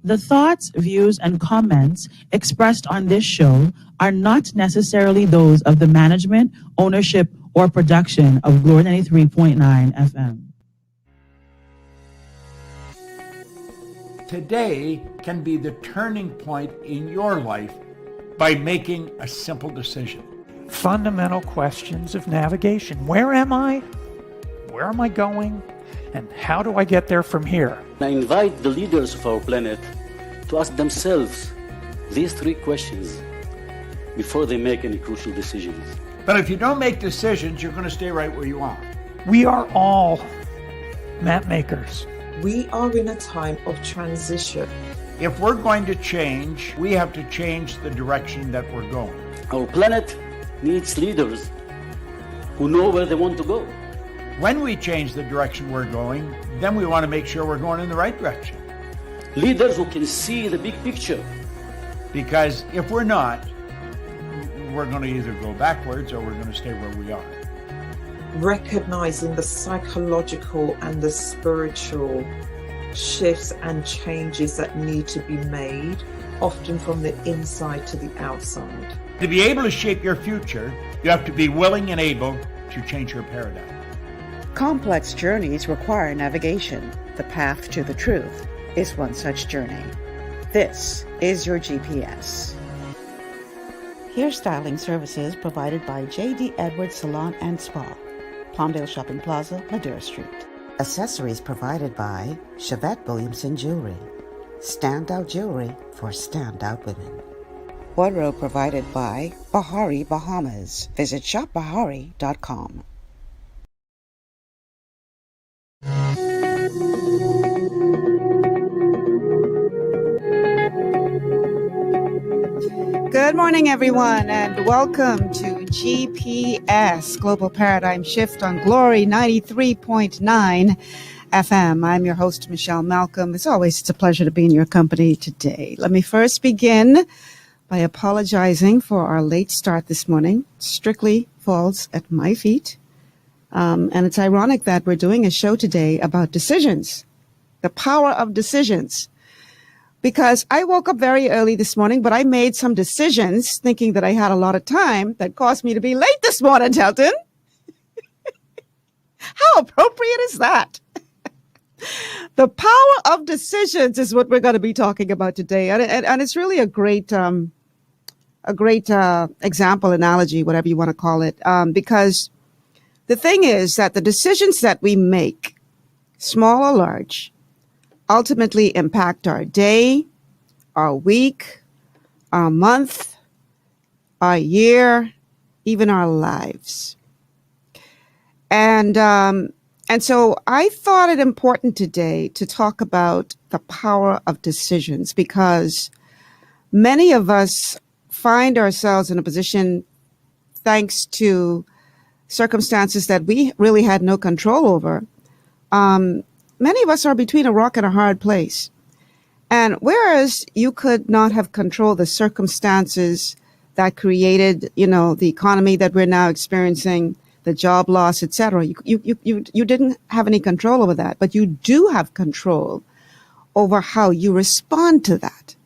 The thoughts, views, and comments expressed on this show are not necessarily those of the management, ownership, or production of Glory 93.9 FM. Today can be the turning point in your life by making a simple decision. Fundamental questions of navigation. Where am I? Where am I going? And how do I get there from here? I invite the leaders of our planet to ask themselves these three questions before they make any crucial decisions. But if you don't make decisions, you're going to stay right where you are. We are all map makers. We are in a time of transition. If we're going to change, we have to change the direction that we're going. Our planet needs leaders who know where they want to go. When we change the direction we're going, then we want to make sure we're going in the right direction. Leaders who can see the big picture. Because if we're not, we're going to either go backwards or we're going to stay where we are. Recognizing the psychological and the spiritual shifts and changes that need to be made, often from the inside to the outside. To be able to shape your future, you have to be willing and able to change your paradigm. Complex journeys require navigation. The path to the truth is one such journey. This is your GPS. Hairstyling services provided by J.D. Edwards Salon and Spa, Palmdale Shopping Plaza, Madera Street. Accessories provided by Chevette Williamson Jewelry. Standout jewelry for standout women. Wardrobe provided by Bahari Bahamas. Visit shopbahari.com. Good morning, everyone, and welcome to GPS Global Paradigm Shift on Glory 93.9 FM. I'm your host, Michelle Malcolm. As always, it's a pleasure to be in your company today. Let me first begin by apologizing for our late start this morning. Strictly falls at my feet. And it's ironic that we're doing a show today about decisions, the power of decisions. Because I woke up very early this morning, but I made some decisions thinking that I had a lot of time that caused me to be late this morning, Telton. How appropriate is that? The power of decisions is what we're going to be talking about today. And it's really a great example, analogy, whatever you want to call it. Because the thing is that the decisions that we make, small or large, ultimately impact our day, our week, our month, our year, even our lives. And so I thought it important today to talk about the power of decisions, because many of us find ourselves in a position, thanks to circumstances that we really had no control over. Many of us are between a rock and a hard place. And whereas you could not have controlled the circumstances that created, the economy that we're now experiencing, the job loss, et cetera, you didn't have any control over that, but you do have control over how you respond to that.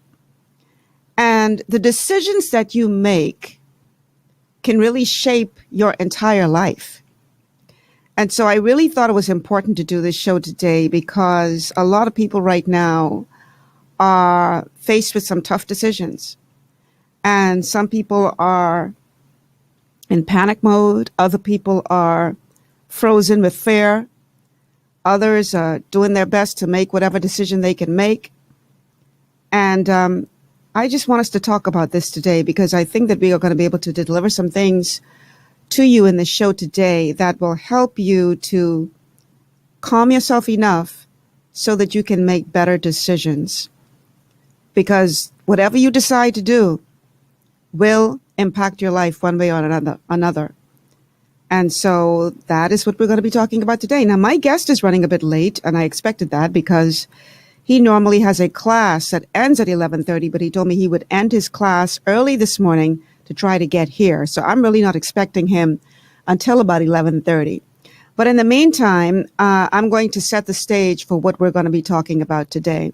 And the decisions that you make can really shape your entire life. And so I really thought it was important to do this show today, because a lot of people right now are faced with some tough decisions. And some people are in panic mode. Other people are frozen with fear. Others are doing their best to make whatever decision they can make. And I just want us to talk about this today, because I think that we are going to be able to deliver some things to you in the show today that will help you to calm yourself enough so that you can make better decisions. Because whatever you decide to do will impact your life one way or another. And so that is what we're going to be talking about today. Now, my guest is running a bit late, and I expected that because he normally has a class that ends at 11:30, but he told me he would end his class early this morning to try to get here. So I'm really not expecting him until about 11:30. But in the meantime, I'm going to set the stage for what we're going to be talking about today.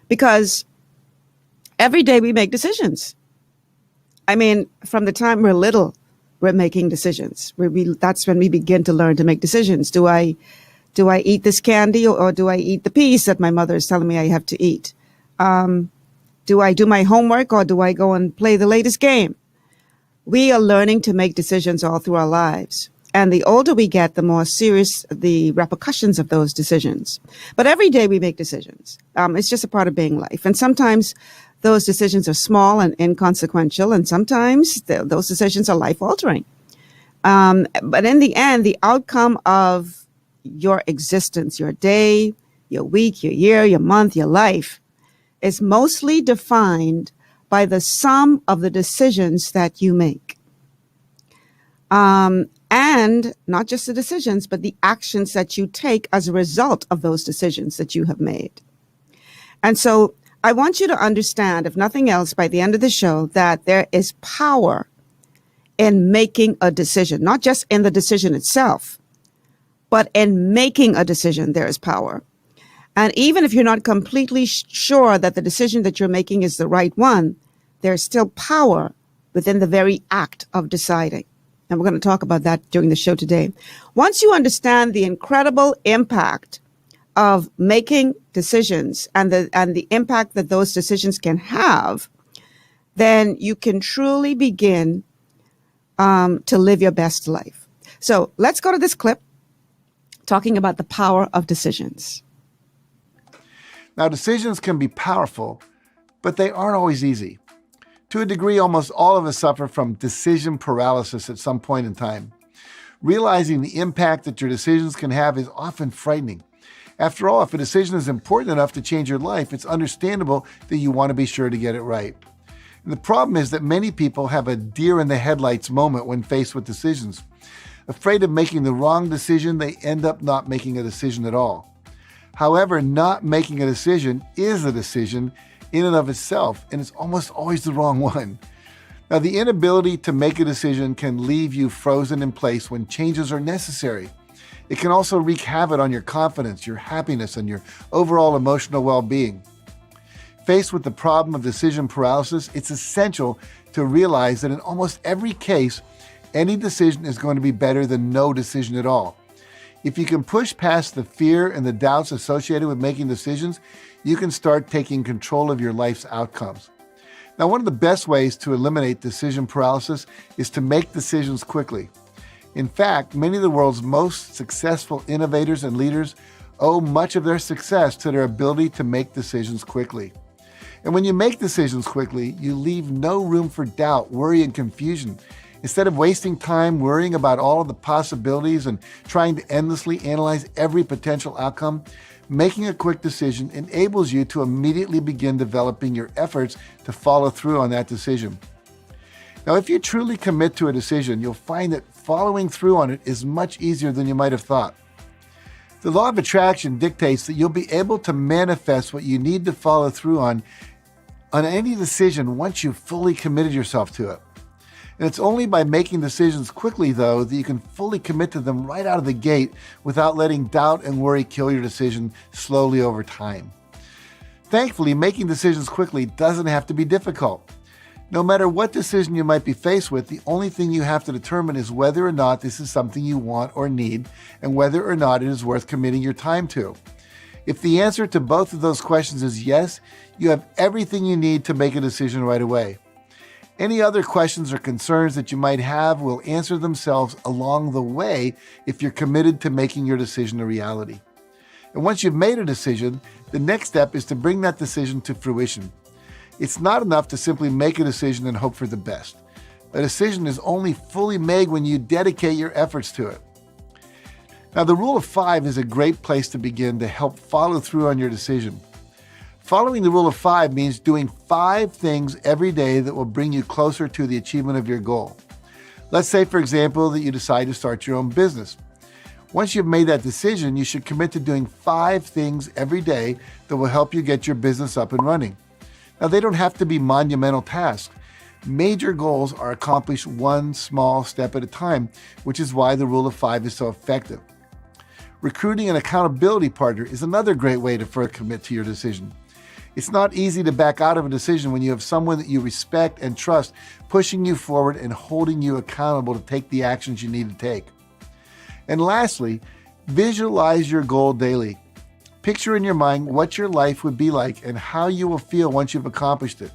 Because Every day we make decisions. I mean, from the time we're little, we're making decisions. That's when we begin to learn to make decisions. Do I eat this candy or do I eat the piece that my mother is telling me I have to eat? Do I do my homework or do I go and play the latest game? We are learning to make decisions all through our lives. And the older we get, the more serious the repercussions of those decisions. But every day we make decisions. It's just a part of being life. And sometimes those decisions are small and inconsequential, and sometimes those decisions are life-altering. But in the end, the outcome of your existence, your day, your week, your year, your month, your life, is mostly defined by the sum of the decisions that you make. And not just the decisions, but the actions that you take as a result of those decisions that you have made. And so I want you to understand, if nothing else, by the end of the show, that there is power in making a decision, not just in the decision itself, but in making a decision, there is power. And even if you're not completely sure that the decision that you're making is the right one, there's still power within the very act of deciding. And we're going to talk about that during the show today. Once you understand the incredible impact of making decisions and the impact that those decisions can have, then you can truly begin to live your best life. So let's go to this clip talking about the power of decisions. Now, decisions can be powerful, but they aren't always easy. To a degree, almost all of us suffer from decision paralysis at some point in time. Realizing the impact that your decisions can have is often frightening. After all, if a decision is important enough to change your life, it's understandable that you want to be sure to get it right. And the problem is that many people have a deer in the headlights moment when faced with decisions. Afraid of making the wrong decision, they end up not making a decision at all. However, not making a decision is a decision in and of itself, and it's almost always the wrong one. Now, the inability to make a decision can leave you frozen in place when changes are necessary. It can also wreak havoc on your confidence, your happiness, and your overall emotional well-being. Faced with the problem of decision paralysis, it's essential to realize that in almost every case, any decision is going to be better than no decision at all. If you can push past the fear and the doubts associated with making decisions, you can start taking control of your life's outcomes. Now, one of the best ways to eliminate decision paralysis is to make decisions quickly. In fact, many of the world's most successful innovators and leaders owe much of their success to their ability to make decisions quickly. And when you make decisions quickly, you leave no room for doubt, worry, and confusion. Instead of wasting time worrying about all of the possibilities and trying to endlessly analyze every potential outcome, making a quick decision enables you to immediately begin developing your efforts to follow through on that decision. Now, if you truly commit to a decision, you'll find that following through on it is much easier than you might have thought. The law of attraction dictates that you'll be able to manifest what you need to follow through on any decision once you've fully committed yourself to it. And it's only by making decisions quickly, though, that you can fully commit to them right out of the gate without letting doubt and worry kill your decision slowly over time. Thankfully, making decisions quickly doesn't have to be difficult. No matter what decision you might be faced with, the only thing you have to determine is whether or not this is something you want or need, and whether or not it is worth committing your time to. If the answer to both of those questions is yes, you have everything you need to make a decision right away. Any other questions or concerns that you might have will answer themselves along the way if you're committed to making your decision a reality. And once you've made a decision, the next step is to bring that decision to fruition. It's not enough to simply make a decision and hope for the best. A decision is only fully made when you dedicate your efforts to it. Now, the rule of 5 is a great place to begin to help follow through on your decision. Following the rule of 5 means doing 5 things every day that will bring you closer to the achievement of your goal. Let's say, for example, that you decide to start your own business. Once you've made that decision, you should commit to doing 5 things every day that will help you get your business up and running. Now, they don't have to be monumental tasks. Major goals are accomplished one small step at a time, which is why the rule of 5 is so effective. Recruiting an accountability partner is another great way to first commit to your decision. It's not easy to back out of a decision when you have someone that you respect and trust pushing you forward and holding you accountable to take the actions you need to take. And lastly, visualize your goal daily. Picture in your mind what your life would be like and how you will feel once you've accomplished it.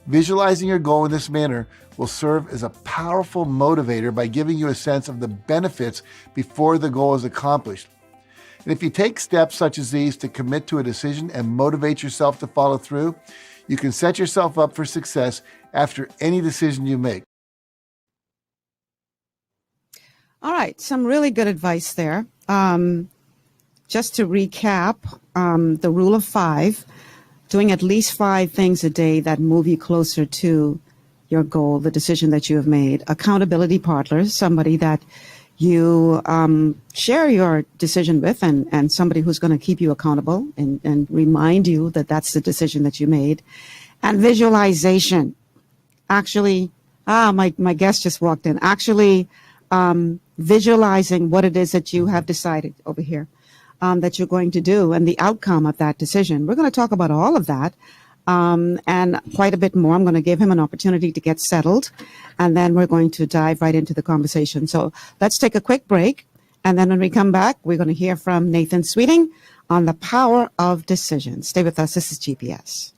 Visualizing your goal in this manner will serve as a powerful motivator by giving you a sense of the benefits before the goal is accomplished. And if you take steps such as these to commit to a decision and motivate yourself to follow through, you can set yourself up for success after any decision you make. All right, some really good advice there. Just to recap, the rule of 5, doing at least 5 things a day that move you closer to your goal, the decision that you have made. Accountability partners, somebody that you share your decision with, and somebody who's going to keep you accountable and remind you that that's the decision that you made. And visualization. Actually, my guest just walked in. Actually, visualizing what it is that you have decided over here that you're going to do and the outcome of that decision. We're going to talk about all of that and quite a bit more. I'm going to give him an opportunity to get settled, and then we're going to dive right into the conversation. So let's take a quick break, and then when we come back, we're going to hear from Nathan Sweeting on the power of decision. Stay with us. This is GPS.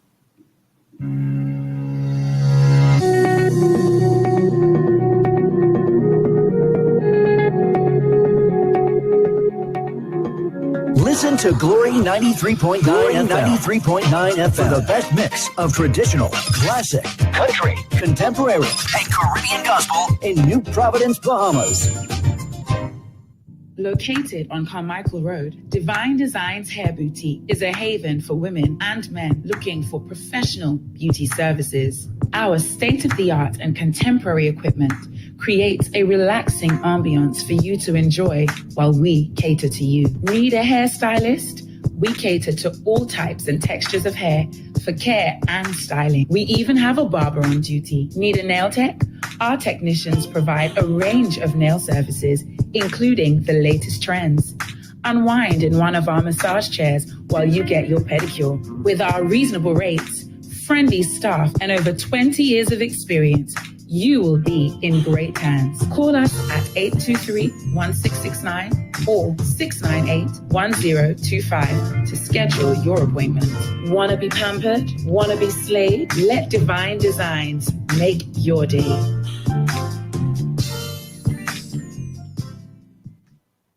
Listen to Glory 93.9 FM for the best mix of traditional, classic, country, contemporary, and Caribbean gospel in New Providence, Bahamas. Located on Carmichael Road, Divine Designs Hair Boutique is a haven for women and men looking for professional beauty services. Our state-of-the-art and contemporary equipment creates a relaxing ambiance for you to enjoy while we cater to you. Need a hairstylist? We cater to all types and textures of hair for care and styling. We even have a barber on duty. Need a nail tech? Our technicians provide a range of nail services, including the latest trends. Unwind in one of our massage chairs while you get your pedicure. With our reasonable rates, friendly staff, and over 20 years of experience, you will be in great hands. Call us at 823-1669 or 698-1025 to schedule your appointment. Want to be pampered? Want to be slayed? Let Divine Designs make your day.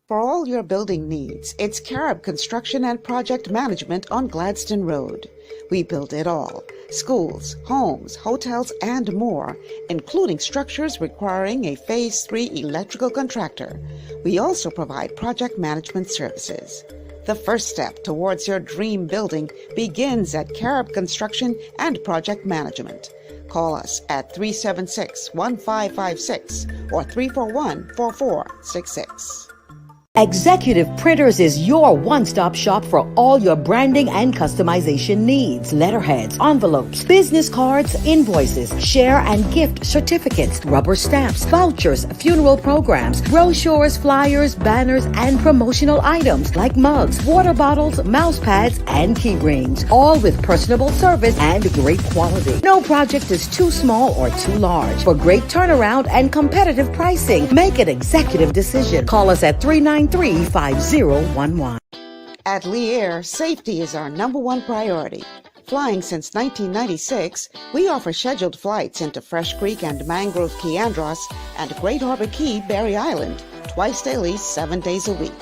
For all your building needs, it's Carib Construction and Project Management on Gladstone Road. We build it all. Schools, homes, hotels, and more, including structures requiring a Phase 3 electrical contractor. We also provide project management services. The first step towards your dream building begins at Carib Construction and Project Management. Call us at 376-1556 or 341-4466. Executive Printers is your one-stop shop for all your branding and customization needs. Letterheads, envelopes, business cards, invoices, share and gift certificates, rubber stamps, vouchers, funeral programs, brochures, flyers, banners, and promotional items like mugs, water bottles, mouse pads, and key rings, all with personable service and great quality. No project is too small or too large. For great turnaround and competitive pricing, make an executive decision. Call us at 393-5011. At Lee Air, safety is our #1 priority. Flying since 1996, we offer scheduled flights into Fresh Creek and Mangrove Key Andros and Great Harbor Key, Berry Island, twice daily, 7 days a week.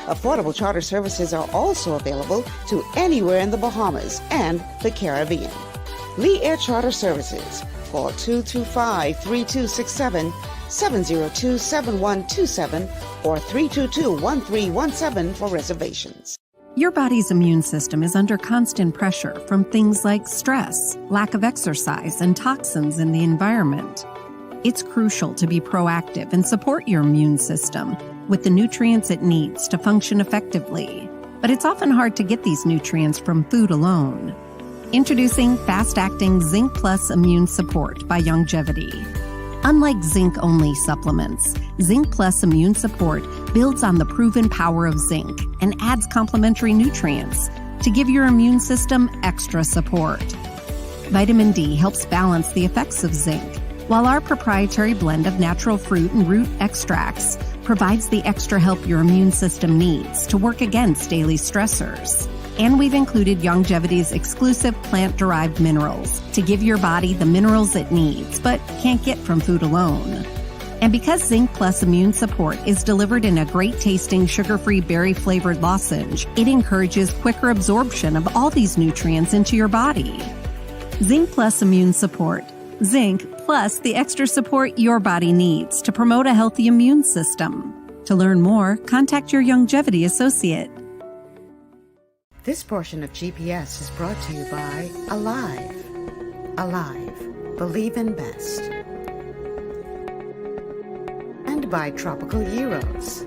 Affordable charter services are also available to anywhere in the Bahamas and the Caribbean. Lee Air Charter Services. Call 225-3267, 702-7127, or 322-1317 for reservations. Your body's immune system is under constant pressure from things like stress, lack of exercise, and toxins in the environment. It's crucial to be proactive and support your immune system with the nutrients it needs to function effectively. But it's often hard to get these nutrients from food alone. Introducing fast-acting Zinc Plus Immune Support by Longevity. Unlike zinc-only supplements, Zinc Plus Immune Support builds on the proven power of zinc and adds complementary nutrients, to give your immune system extra support. Vitamin D helps balance the effects of zinc, while our proprietary blend of natural fruit and root extracts provides the extra help your immune system needs to work against daily stressors. And we've included Youngevity's exclusive plant-derived minerals to give your body the minerals it needs, but can't get from food alone. And because Zinc Plus Immune Support is delivered in a great-tasting, sugar-free, berry-flavored lozenge, it encourages quicker absorption of all these nutrients into your body. Zinc Plus Immune Support. Zinc plus the extra support your body needs to promote a healthy immune system. To learn more, contact your Youngevity associate. This portion of GPS is brought to you by Alive. Alive. Believe in best. And by Tropical Gyros.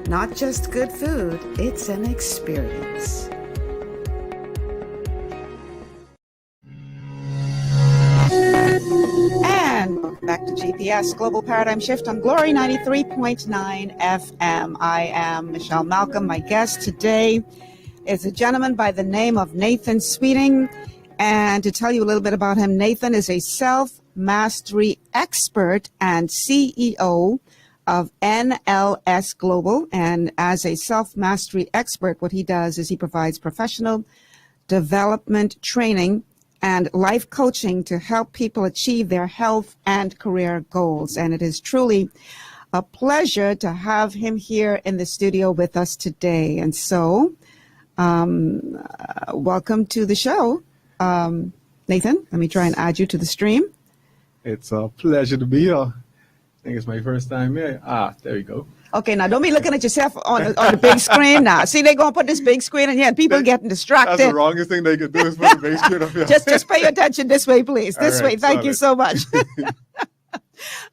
Not just good food, it's an experience. And welcome back to GPS Global Paradigm Shift on Glory 93.9 FM. I am Michelle Malcolm. My guest today is a gentleman by the name of Nathan Sweeting. And to tell you a little bit about him, Nathan is a self-mastery expert and CEO of NLS Global. And as a self-mastery expert, what he does is he provides professional development training and life coaching to help people achieve their health and career goals. And it is truly a pleasure to have him here in the studio with us today. And so, welcome to the show. Nathan, let me try and add you to the stream. It's a pleasure to be here. I think it's my first time here. There we go. Okay, now don't be looking at yourself on the big screen now. See, they're going to put this big screen in here and people getting distracted. That's the wrongest thing they could do is put the big screen up here. Just pay attention this way, please. This way. Thank you so much.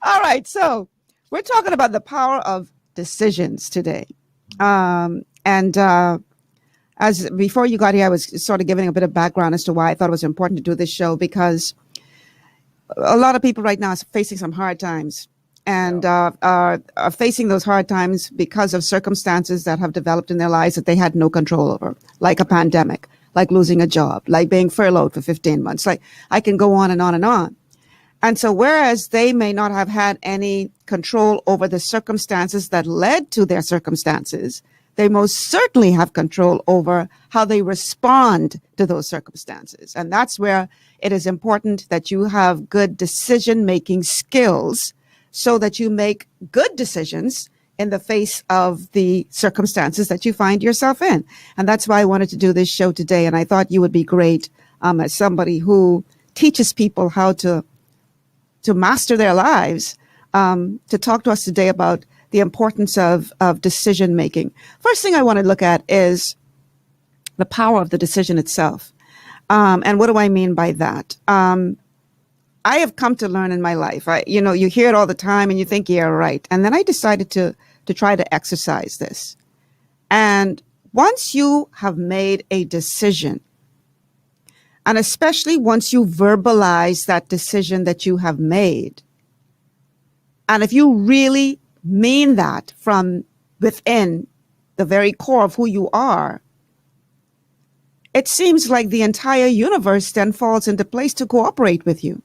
All right, so we're talking about the power of decisions today. As before you got here, I was sort of giving a bit of background as to why I thought it was important to do this show, because a lot of people right now are facing some hard times and are facing those hard times because of circumstances that have developed in their lives that they had no control over, like a pandemic, like losing a job, like being furloughed for 15 months. Like I can go on and on and on. And so whereas they may not have had any control over the circumstances that led to their circumstances, they most certainly have control over how they respond to those circumstances. And that's where it is important that you have good decision-making skills so that you make good decisions in the face of the circumstances that you find yourself in. And that's why I wanted to do this show today. And I thought you would be great as somebody who teaches people how to master their lives, to talk to us today about the importance of decision making. First thing I want to look at is the power of the decision itself. And what do I mean by that? I have come to learn in my life. You hear it all the time and you think, yeah, right. And then I decided to try to exercise this. And once you have made a decision, and especially once you verbalize that decision that you have made, and if you really mean that from within the very core of who you are, it seems like the entire universe then falls into place to cooperate with you.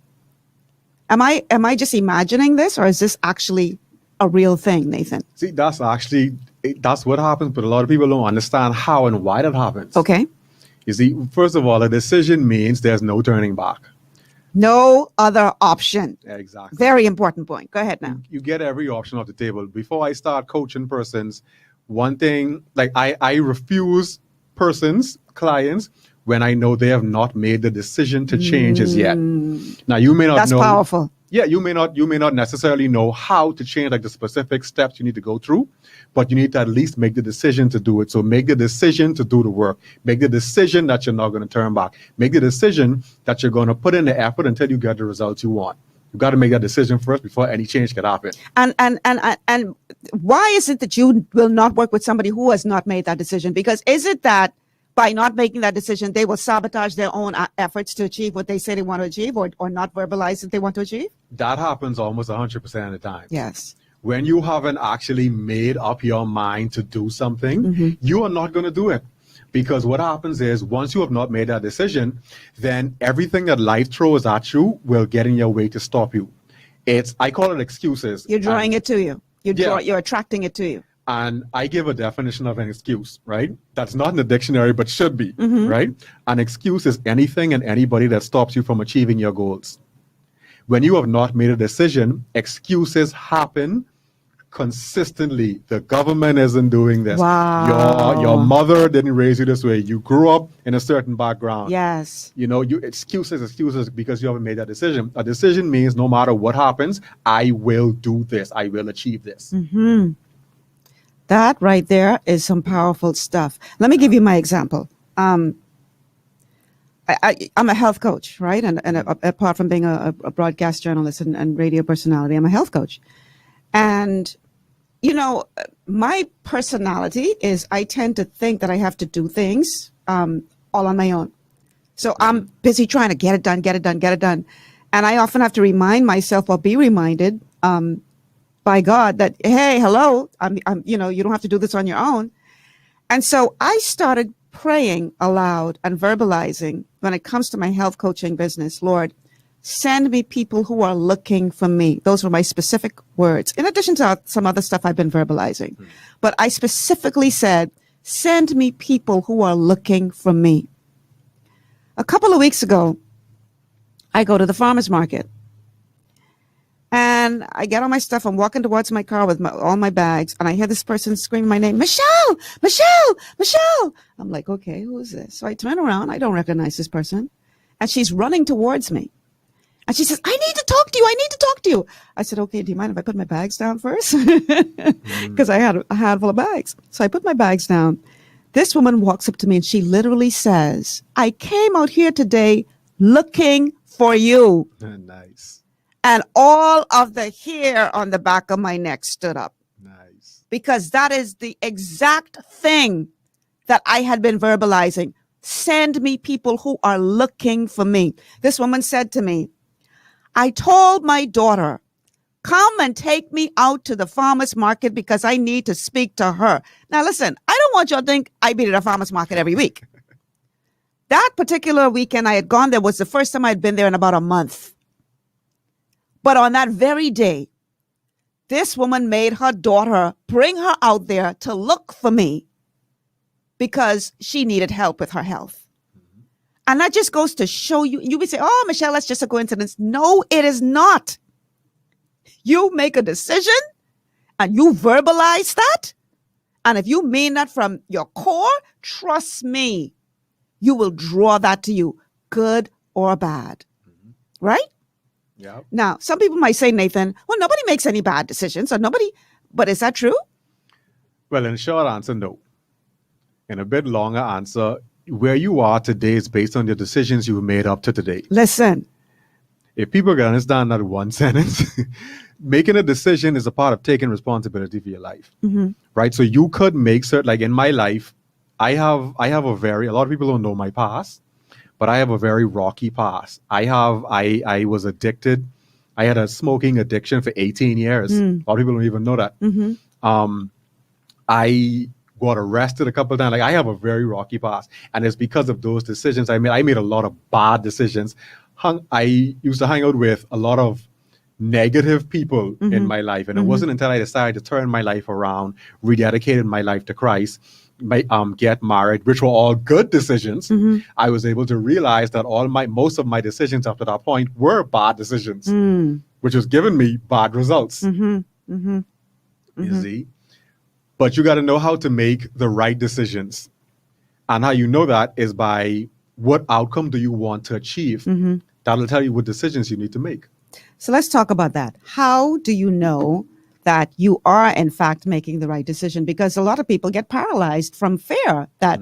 Am I just imagining this, or is this actually a real thing, Nathan? See, that's what happens, but a lot of people don't understand how and why that happens. Okay. You see, first of all, a decision means there's no turning back. No other option. Exactly. Very important point. Go ahead now. You get every option off the table. Before I start coaching persons, one thing, like I refuse clients, when I know they have not made the decision to change as yet. Now you may not know. That's powerful. Yeah, you may not necessarily know how to change, like the specific steps you need to go through, but you need to at least make the decision to do it. So make the decision to do the work. Make the decision that you're not going to turn back. Make the decision that you're going to put in the effort until you get the results you want. You've got to make that decision first before any change can happen. And why is it that you will not work with somebody who has not made that decision? Because is it that by not making that decision, they will sabotage their own efforts to achieve what they say they want to achieve, or not verbalize what they want to achieve? That happens almost 100% of the time. Yes. When you haven't actually made up your mind to do something, you are not going to do it. Because what happens is once you have not made that decision, then everything that life throws at you will get in your way to stop you. I call it excuses. You're drawing it to you. Yeah. You're attracting it to you. And I give a definition of an excuse, right? That's not in the dictionary, but should be, Mm-hmm. right? An excuse is anything and anybody that stops you from achieving your goals. When you have not made a decision, excuses happen consistently. The government isn't doing this. Wow. Your mother didn't raise you this way. You grew up in a certain background. Yes. Excuses because you haven't made that decision. A decision means no matter what happens, I will do this. I will achieve this. Mm-hmm. That right there is some powerful stuff. Let me give you my example. I'm a health coach, right? And apart from being a broadcast journalist and radio personality, I'm a health coach. And, you know, my personality is I tend to think that I have to do things all on my own. So I'm busy trying to get it done. And I often have to remind myself or be reminded by God that, hey, hello, I'm you don't have to do this on your own. And so I started praying aloud and verbalizing when it comes to my health coaching business. Lord, send me people who are looking for me. Those were my specific words, in addition to some other stuff I've been verbalizing. But I specifically said, send me people who are looking for me. A couple of weeks ago, I go to the farmer's market. And I get all my stuff. I'm walking towards my car with all my bags. And I hear this person screaming my name, Michelle, Michelle, Michelle. I'm like, okay, who is this? So I turn around. I don't recognize this person. And she's running towards me. And she says, I need to talk to you. I said, okay, do you mind if I put my bags down first? Because I had a handful of bags. So I put my bags down. This woman walks up to me and she literally says, I came out here today looking for you. Nice. And all of the hair on the back of my neck stood up. Nice. Because that is the exact thing that I had been verbalizing. Send me people who are looking for me. This woman said to me, I told my daughter, come and take me out to the farmer's market because I need to speak to her. Now, listen, I don't want you to think I be at a farmer's market every week. That particular weekend I had gone there was the first time I had been there in about a month. But on that very day, this woman made her daughter bring her out there to look for me because she needed help with her health. And that just goes to show you, you would say, oh, Michelle, that's just a coincidence. No, it is not. You make a decision and you verbalize that. And if you mean that from your core, trust me, you will draw that to you, good or bad. Right? Yeah. Now, some people might say, Nathan, well, nobody makes any bad decisions but is that true? Well, in a short answer, no. In a bit longer answer, where you are today is based on the decisions you've made up to today. Listen. If people can understand that one sentence, making a decision is a part of taking responsibility for your life, right? So you could make certain, like in my life, I have a lot of people don't know my past, but I have a very rocky past. I was addicted. I had a smoking addiction for 18 years. A lot of people don't even know that. I got arrested a couple of times. Like I have a very rocky past. And it's because of those decisions I made. I made a lot of bad decisions. I used to hang out with a lot of negative people in my life. And it wasn't until I decided to turn my life around, rededicated my life to Christ, get married, which were all good decisions, I was able to realize that most of my decisions after that point were bad decisions, which was giving me bad results. You see? But you got to know how to make the right decisions. And how you know that is by what outcome do you want to achieve? That'll tell you what decisions you need to make. So let's talk about that. How do you know that you are, in fact, making the right decision? Because a lot of people get paralyzed from fear that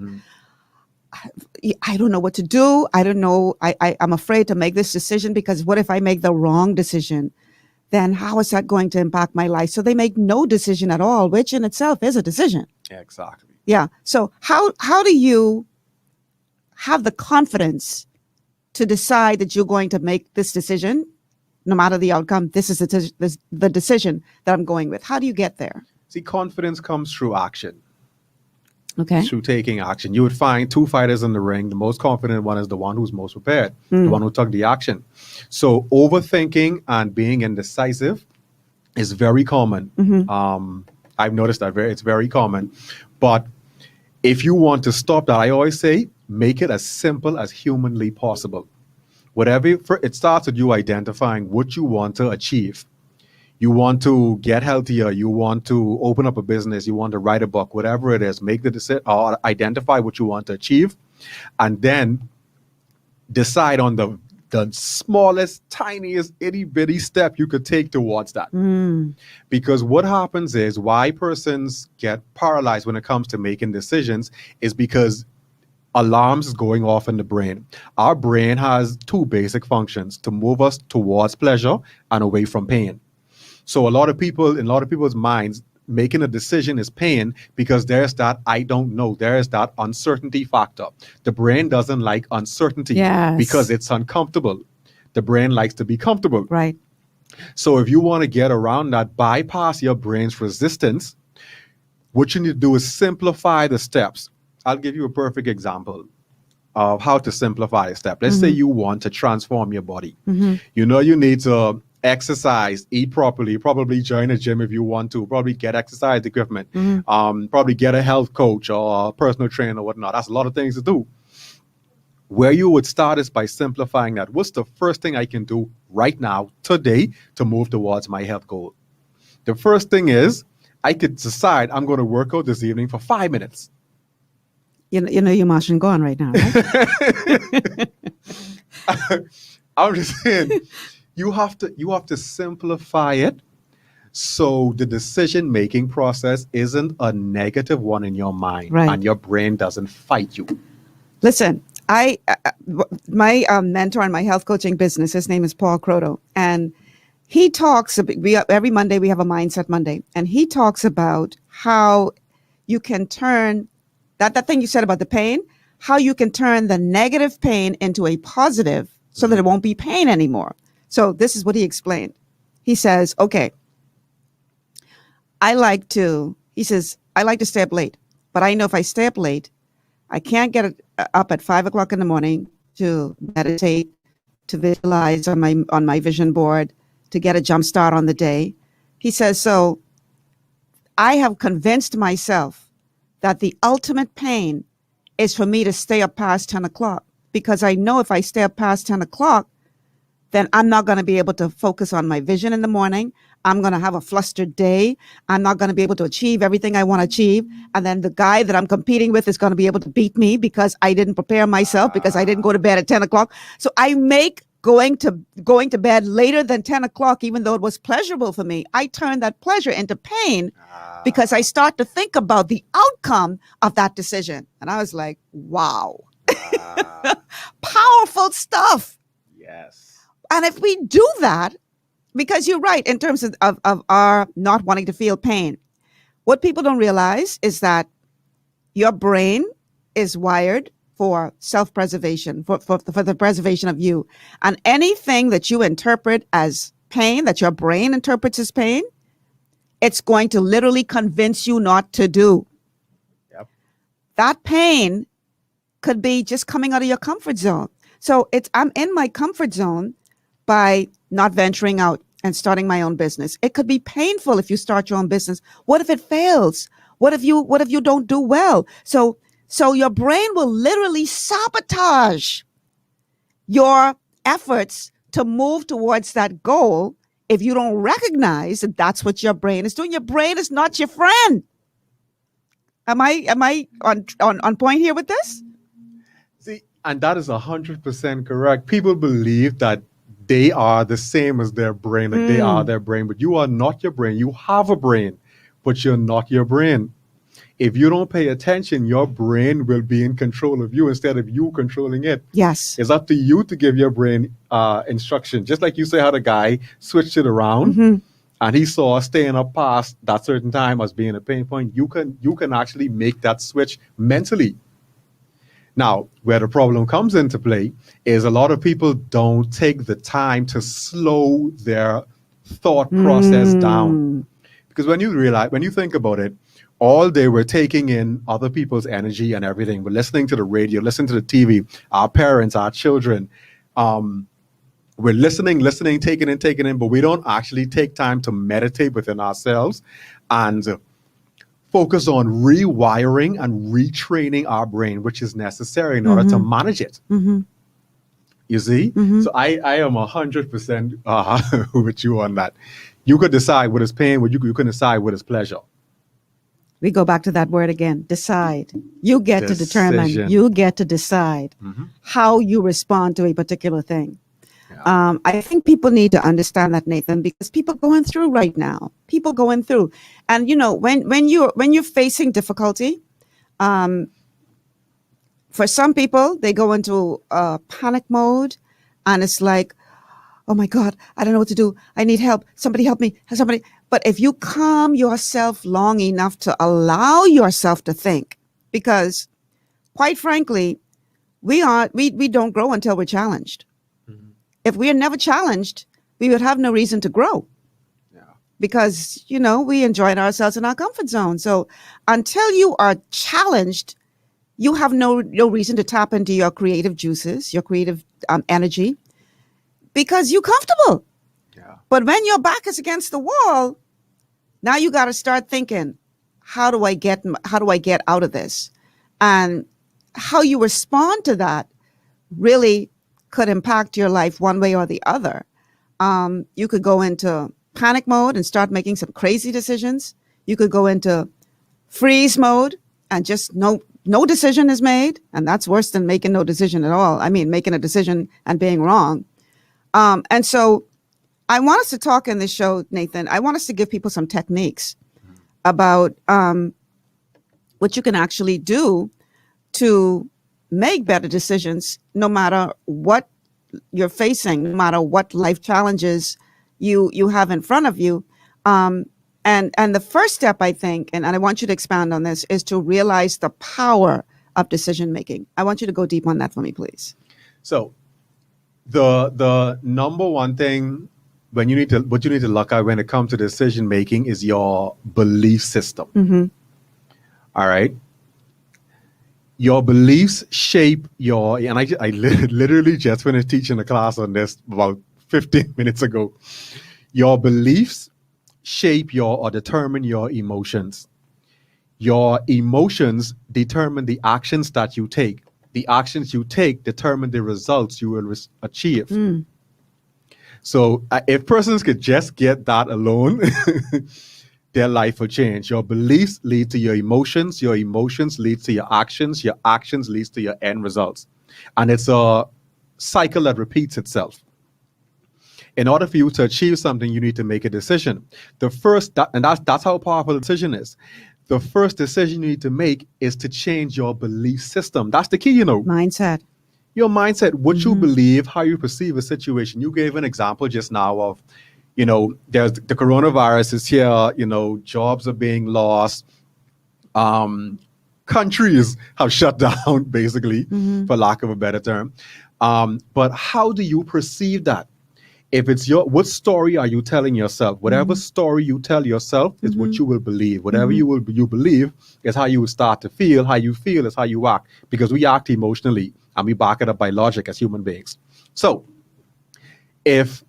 I don't know what to do. I don't know. I'm afraid to make this decision because what if I make the wrong decision? Then how is that going to impact my life? So they make no decision at all, which in itself is a decision. Exactly. Yeah. So how do you have the confidence to decide that you're going to make this decision, no matter the outcome? This is the decision that I'm going with. How do you get there? See, confidence comes through action. Okay. through taking action. You would find two fighters in the ring. The most confident one is the one who's most prepared, the one who took the action. So overthinking and being indecisive is very common. I've noticed that it's very common. But if you want to stop that, I always say, make it as simple as humanly possible. It starts with you identifying what you want to achieve. You want to get healthier, you want to open up a business, you want to write a book, whatever it is, make the decision or identify what you want to achieve, and then decide on the smallest, tiniest, itty bitty step you could take towards that. Because what happens is why persons get paralyzed when it comes to making decisions is because alarms is going off in the brain. Our brain has two basic functions: to move us towards pleasure and away from pain. So in a lot of people's minds, making a decision is pain because there's that I don't know. There is that uncertainty factor. The brain doesn't like uncertainty because it's uncomfortable. The brain likes to be comfortable. Right. So if you want to get around that, bypass your brain's resistance, what you need to do is simplify the steps. I'll give you a perfect example of how to simplify a step. Let's say you want to transform your body. You know you need to exercise, eat properly, probably join a gym if you want to, probably get exercise equipment, probably get a health coach or a personal trainer or whatnot. That's a lot of things to do. Where you would start is by simplifying that. What's the first thing I can do right now, today, to move towards my health goal? The first thing is I could decide I'm going to work out this evening for 5 minutes. You know you're marching on right now, right? I'm just saying, you have to simplify it so the decision-making process isn't a negative one in your mind, and your brain doesn't fight you. Listen, my mentor in my health coaching business, his name is Paul Croto, and he talks. Every Monday we have a Mindset Monday, and he talks about how you can turn that thing you said about the pain, how you can turn the negative pain into a positive so that it won't be pain anymore. So this is what he explained. He says, okay, I like to stay up late, but I know if I stay up late, I can't get up at 5 o'clock in the morning to meditate, to visualize on my vision board, to get a jump start on the day. He says, so I have convinced myself that the ultimate pain is for me to stay up past 10 o'clock, because I know if I stay up past 10 o'clock, then I'm not going to be able to focus on my vision in the morning. I'm going to have a flustered day. I'm not going to be able to achieve everything I want to achieve. And then the guy that I'm competing with is going to be able to beat me because I didn't prepare myself, because I didn't go to bed at 10 o'clock. So I make going to bed later than 10 o'clock, even though it was pleasurable for me, I turn that pleasure into pain because I start to think about the outcome of that decision. And I was like, wow. Powerful stuff. Yes. And if we do that, because you're right, in terms of our not wanting to feel pain, what people don't realize is that your brain is wired for self-preservation, for the preservation of you. And anything that you interpret as pain, that your brain interprets as pain, it's going to literally convince you not to do. Yep. That pain could be just coming out of your comfort zone. So I'm in my comfort zone by not venturing out and starting my own business. It could be painful if you start your own business. What if it fails? What if you don't do well? So your brain will literally sabotage your efforts to move towards that goal if you don't recognize that that's what your brain is doing. Your brain is not your friend. Am I on point here with this? See, and that is 100% correct. People believe that they are the same as their brain, like they are their brain, but you are not your brain. You have a brain, but you're not your brain. If you don't pay attention, your brain will be in control of you instead of you controlling it. Yes. It's up to you to give your brain instruction. Just like you say how the guy switched it around and he saw staying up past that certain time as being a pain point. You can actually make that switch mentally. Now, where the problem comes into play is a lot of people don't take the time to slow their thought process down. Because when you think about it, all day we're taking in other people's energy and everything. We're listening to the radio, listening to the TV, our parents, our children. We're listening, taking in, but we don't actually take time to meditate within ourselves and focus on rewiring and retraining our brain, which is necessary in order to manage it. You see? So I am 100% with you on that. You could decide what is pain, you can decide what is pleasure. We go back to that word again, decide. You get to determine, you get to decide how you respond to a particular thing. Yeah. I think people need to understand that, Nathan, because people going through right now, and when you're facing difficulty, for some people, they go into panic mode, and it's like, oh my God, I don't know what to do. I need help. Somebody help me. Somebody. But if you calm yourself long enough to allow yourself to think, because quite frankly, we don't grow until we're challenged. If we are never challenged, we would have no reason to grow. Yeah. Because, we enjoyed ourselves in our comfort zone. So until you are challenged, you have no reason to tap into your creative juices, your creative energy, because you're comfortable. Yeah. But when your back is against the wall, now you got to start thinking, how do I get out of this? And how you respond to that really could impact your life one way or the other. You could go into panic mode and start making some crazy decisions. You could go into freeze mode and just no decision is made. And that's worse than making no decision at all. I mean, making a decision and being wrong. And so I want us to talk in this show, Nathan. I want us to give people some techniques about what you can actually do to make better decisions, no matter what you're facing, no matter what life challenges you have in front of you. And the first step, I think, and I want you to expand on this, is to realize the power of decision making. I want you to go deep on that for me, please. So the number one thing what you need to look at when it comes to decision making is your belief system. All right. Your beliefs shape and I literally just finished teaching a class on this about 15 minutes ago. Your beliefs shape or determine your emotions. Your emotions determine the actions that you take. The actions you take determine the results you will achieve. So if persons could just get that alone, their life will change. Your beliefs lead to your emotions lead to your actions leads to your end results. And it's a cycle that repeats itself. In order for you to achieve something, you need to make a decision. That's how powerful a decision is. The first decision you need to make is to change your belief system. That's the key, Mindset. Your mindset, what you believe, how you perceive a situation. You gave an example just now of, there's the coronavirus is here, jobs are being lost. Countries have shut down, basically, for lack of a better term. But how do you perceive that? If it's what story are you telling yourself? Whatever story you tell yourself is what you will believe. Whatever you believe is how you will start to feel. How you feel is how you act, because we act emotionally and we back it up by logic as human beings. So if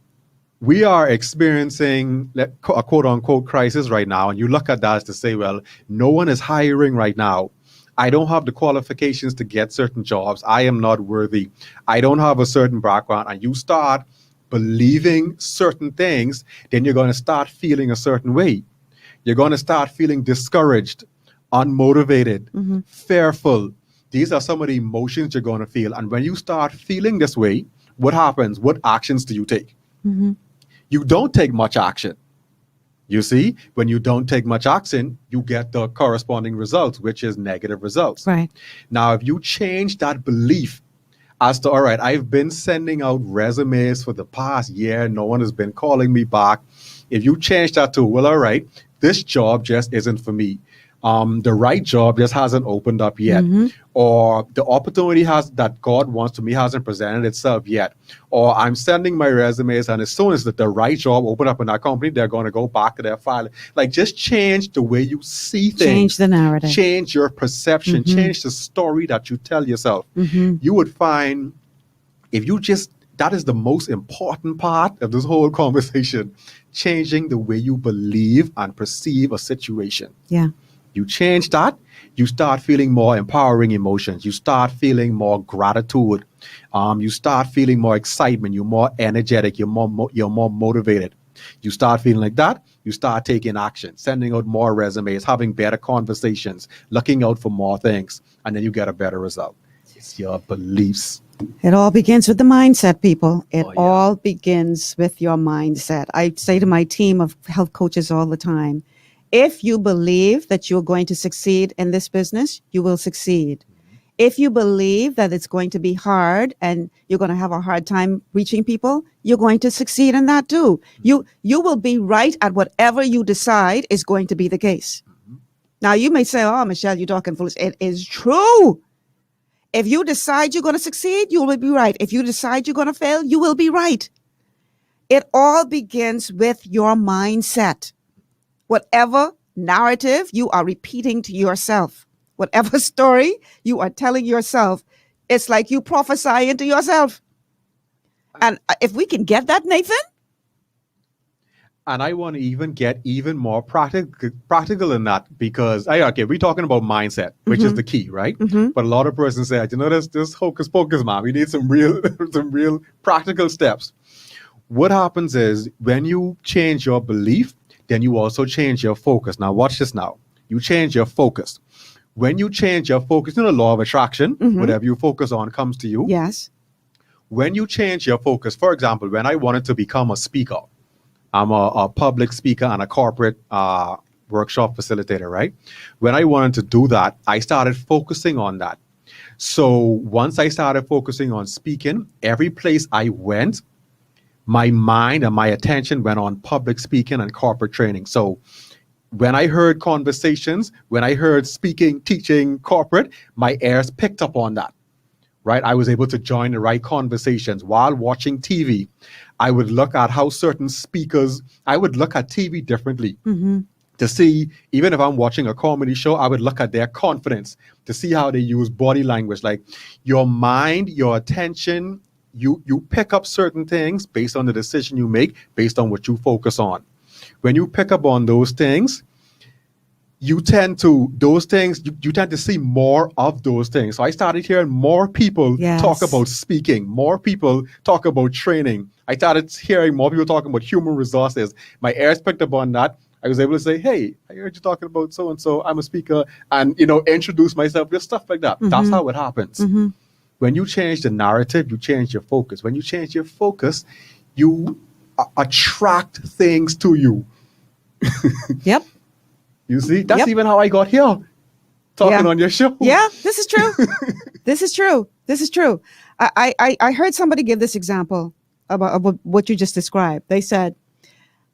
we are experiencing a quote unquote crisis right now, and you look at that as to say, well, no one is hiring right now. I don't have the qualifications to get certain jobs. I am not worthy. I don't have a certain background. And you start believing certain things, then you're going to start feeling a certain way. You're going to start feeling discouraged, unmotivated, fearful. These are some of the emotions you're going to feel. And when you start feeling this way, what happens? What actions do you take? You don't take much action. You see, when you don't take much action, you get the corresponding results, which is negative results. Right. Now, if you change that belief as to, all right, I've been sending out resumes for the past year, no one has been calling me back. If you change that to, well, all right, this job just isn't for me. The right job just hasn't opened up yet, or the opportunity that God wants to me hasn't presented itself yet, or I'm sending my resumes, and as soon as the right job open up in that company, they're going to go back to their file. Like, just change the way you see things, Change the narrative, change your perception, change the story that you tell yourself. You would find, if you just, that is the most important part of this whole conversation, changing the way you believe and perceive a situation. Yeah. You change that, you start feeling more empowering emotions. You start feeling more gratitude. You start feeling more excitement. You're more energetic. You're more motivated. You start feeling like that. You start taking action, sending out more resumes, having better conversations, looking out for more things, and then you get a better result. It's your beliefs. It all begins with the mindset, people. It all begins with your mindset. I say to my team of health coaches all the time, if you believe that you're going to succeed in this business, you will succeed. If you believe that it's going to be hard and you're going to have a hard time reaching people, you're going to succeed in that too. You will be right at whatever you decide is going to be the case. Now, you may say, oh, Michelle, you're talking foolish. It is true. If you decide you're going to succeed, you will be right. If you decide you're going to fail, you will be right. It all begins with your mindset. Whatever narrative you are repeating to yourself, whatever story you are telling yourself, it's like you prophesy into yourself. And if we can get that, Nathan. And I want to even get even more practical in that, because we're talking about mindset, which is the key, right? But a lot of persons say, this hocus pocus, man. We need some real practical steps. What happens is, when you change your belief, then you also change your focus. Now, watch this now. You change your focus. When you change your focus, the law of attraction, whatever you focus on comes to you. Yes. When you change your focus, for example, when I wanted to become a speaker, I'm a public speaker and a corporate workshop facilitator, right? When I wanted to do that, I started focusing on that. So once I started focusing on speaking, every place I went, my mind and my attention went on public speaking and corporate training. So when I heard conversations, when I heard speaking, teaching, corporate, my ears picked up on that, right? I was able to join the right conversations. While watching TV, I would look at how certain speakers, I would look at TV differently to see, even if I'm watching a comedy show, I would look at their confidence to see how they use body language. Like, your mind, your attention, you pick up certain things based on the decision you make, based on what you focus on. When you pick up on those things, you tend to see more of those things. So I started hearing more people talk about speaking, more people talk about training. I started hearing more people talking about human resources. My ears picked up on that. I was able to say, hey, I heard you talking about so-and-so, I'm a speaker, and, introduce myself, just stuff like that. That's how it happens. When you change the narrative, you change your focus. When you change your focus, you attract things to you. Yep. You see, that's even how I got here, talking on your show. Yeah, this is true. This is true. This is true. I heard somebody give this example about what you just described. They said,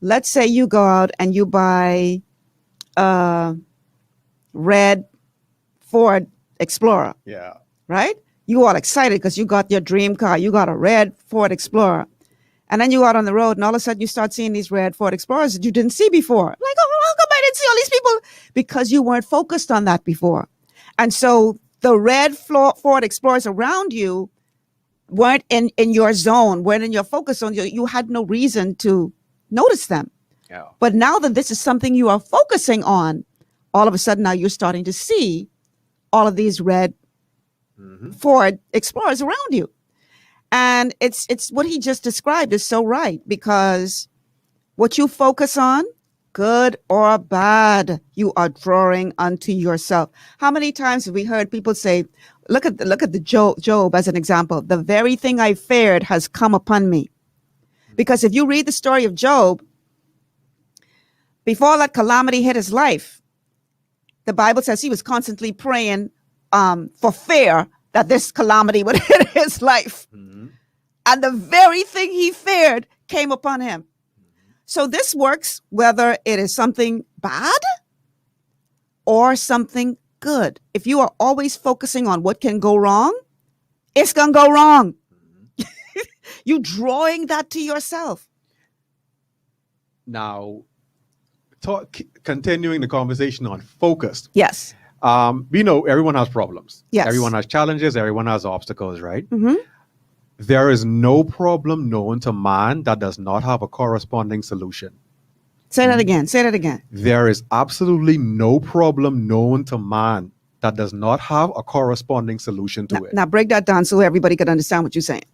let's say you go out and you buy a red Ford Explorer. Yeah. Right? You all excited because you got your dream car. You got a red Ford Explorer. And then you go out on the road and all of a sudden you start seeing these red Ford Explorers that you didn't see before. Like, oh, how come I didn't see all these people? Because you weren't focused on that before. And so the red Ford Explorers around you weren't in your zone, weren't in your focus zone. You had no reason to notice them. Yeah. But now that this is something you are focusing on, all of a sudden now you're starting to see all of these red Ford Explorers around you. And it's what he just described is so right, because what you focus on, good or bad, you are drawing unto yourself. How many times have we heard people say, look at the Job as an example. The very thing I feared has come upon me. Because if you read the story of Job, before that calamity hit his life, the Bible says he was constantly praying for fear that this calamity would hit his life. And the very thing he feared came upon him. So this works whether it is something bad or something good. If you are always focusing on what can go wrong, it's going to go wrong. You drawing that to yourself. Now, continuing the conversation on focus. Yes. We know everyone has problems. Yes. Everyone has challenges. Everyone has obstacles, right? Mm-hmm. There is no problem known to man that does not have a corresponding solution. Say that again. Say that again. There is absolutely no problem known to man that does not have a corresponding solution to it. Now break that down so everybody can understand what you're saying.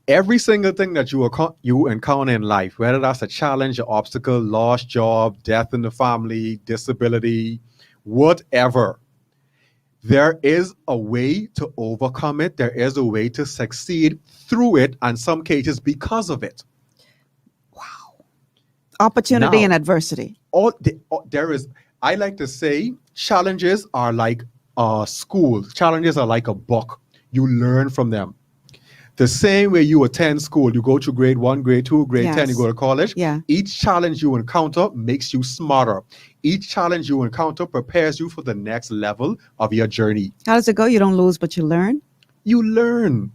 Every single thing that you encounter in life, whether that's a challenge, an obstacle, lost job, death in the family, disability, whatever, there is a way to overcome it. There is a way to succeed through it, and some cases because of it. Opportunity Now, and adversity. I like to say, challenges are like a school. Challenges are like a book. You learn from them. The same way you attend school, you go to grade 1, grade 2, grade 10, you go to college. Yeah. Each challenge you encounter makes you smarter. Each challenge you encounter prepares you for the next level of your journey. How does it go? You don't lose, but you learn? You learn.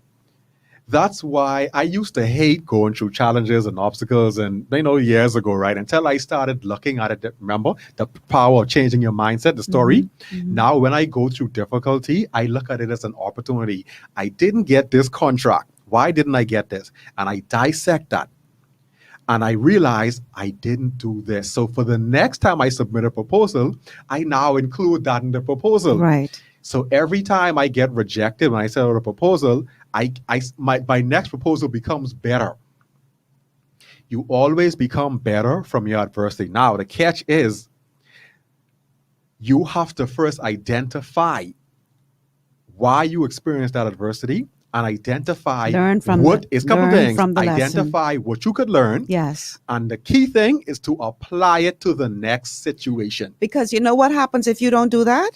That's why I used to hate going through challenges and obstacles and, years ago, right? Until I started looking at it, remember, the power of changing your mindset, the story. Mm-hmm. Now, when I go through difficulty, I look at it as an opportunity. I didn't get this contract. Why didn't I get this? And I dissect that. And I realize I didn't do this. So for the next time I submit a proposal, I now include that in the proposal. Right. So every time I get rejected when I send out a proposal, my next proposal becomes better. You always become better from your adversity. Now, the catch is you have to first identify why you experienced that adversity and identify identify what you could learn. Yes. And the key thing is to apply it to the next situation. Because you know what happens if you don't do that?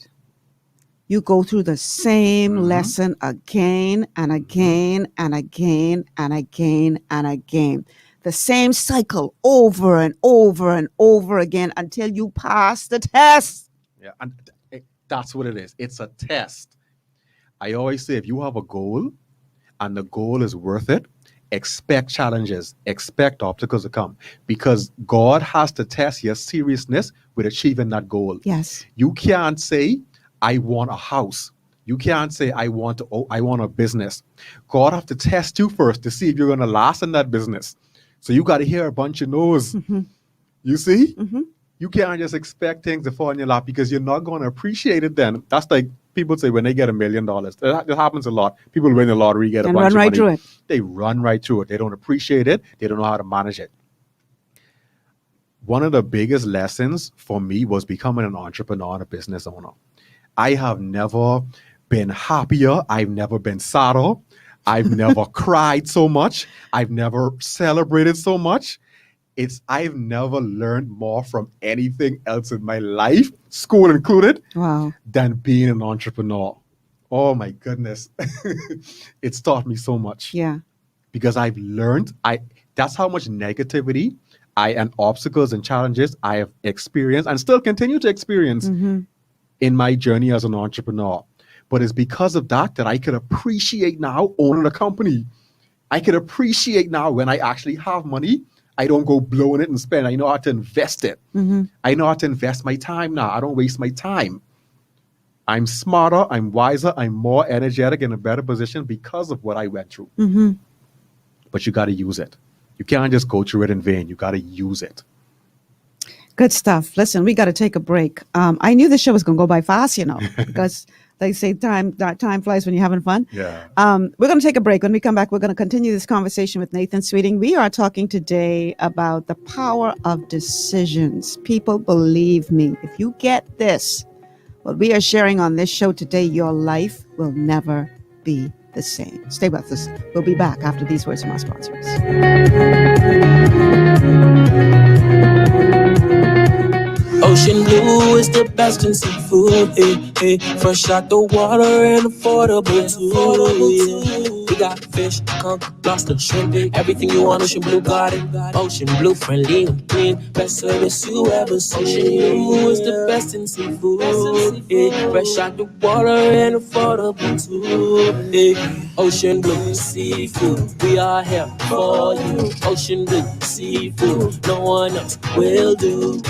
You go through the same lesson again and again and again and again and again. The same cycle over and over and over again until you pass the test. Yeah, and that's what it is. It's a test. I always say if you have a goal and the goal is worth it, expect challenges, expect obstacles to come, because God has to test your seriousness with achieving that goal. Yes. You can't say, I want a house. You can't say, I want a business. God have to test you first to see if you're going to last in that business. So you got to hear a bunch of no's. Mm-hmm. You see? Mm-hmm. You can't just expect things to fall in your lap because you're not going to appreciate it then. That's like people say when they get $1 million. That happens a lot. People win the lottery, get a bunch of money. Through it. They run right through it. They don't appreciate it. They don't know how to manage it. One of the biggest lessons for me was becoming an entrepreneur and a business owner. I have never been happier. I've never been sadder. I've never cried so much. I've never celebrated so much. I've never learned more from anything else in my life, school included, than being an entrepreneur. Oh my goodness. It's taught me so much. Yeah. Because I've learned, that's how much negativity and obstacles and challenges I have experienced and still continue to experience in my journey as an entrepreneur. But it's because of that I could appreciate now owning a company. I could appreciate now when I actually have money, I don't go blowing it and spend. I know how to invest it. I know how to invest my time now. I don't waste my time. I'm smarter, I'm wiser, I'm more energetic, in a better position because of what I went through. But you got to use it. You can't just go through it in vain. You got to use it. Good stuff. Listen, we got to take a break. I knew the show was going to go by fast, because they say time flies when you're having fun. Yeah. We're going to take a break. When we come back, we're going to continue this conversation with Nathan Sweeting. We are talking today about the power of decisions. People, believe me, if you get this, what we are sharing on this show today, your life will never be the same. Stay with us. We'll be back after these words from our sponsors. Ocean blue is the best in seafood, fresh out the water and affordable too. We got fish, conch, lobster, shrimp, everything you want. Ocean Blue got it. Ocean Blue, friendly and clean. Best service you ever seen. Ocean Blue is the best in seafood. Yeah. Fresh out the water and affordable too. Yeah. Ocean Blue Seafood, we are here for you. Ocean Blue Seafood, no one else will do.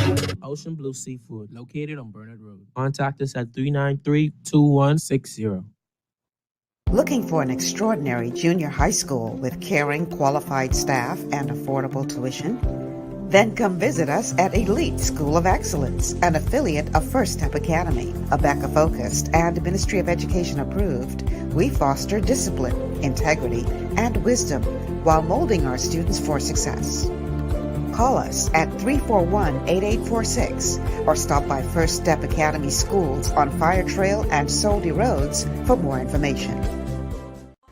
Ocean Blue Seafood, located on Burnett Road. Contact us at 393-2160. Looking for an extraordinary junior high school with caring, qualified staff and affordable tuition? Then come visit us at Elite School of Excellence, an affiliate of First Step Academy. ABECA-focused and Ministry of Education approved, we foster discipline, integrity, and wisdom while molding our students for success. Call us at 341-8846 or stop by First Step Academy Schools on Fire Trail and Soldy Roads for more information.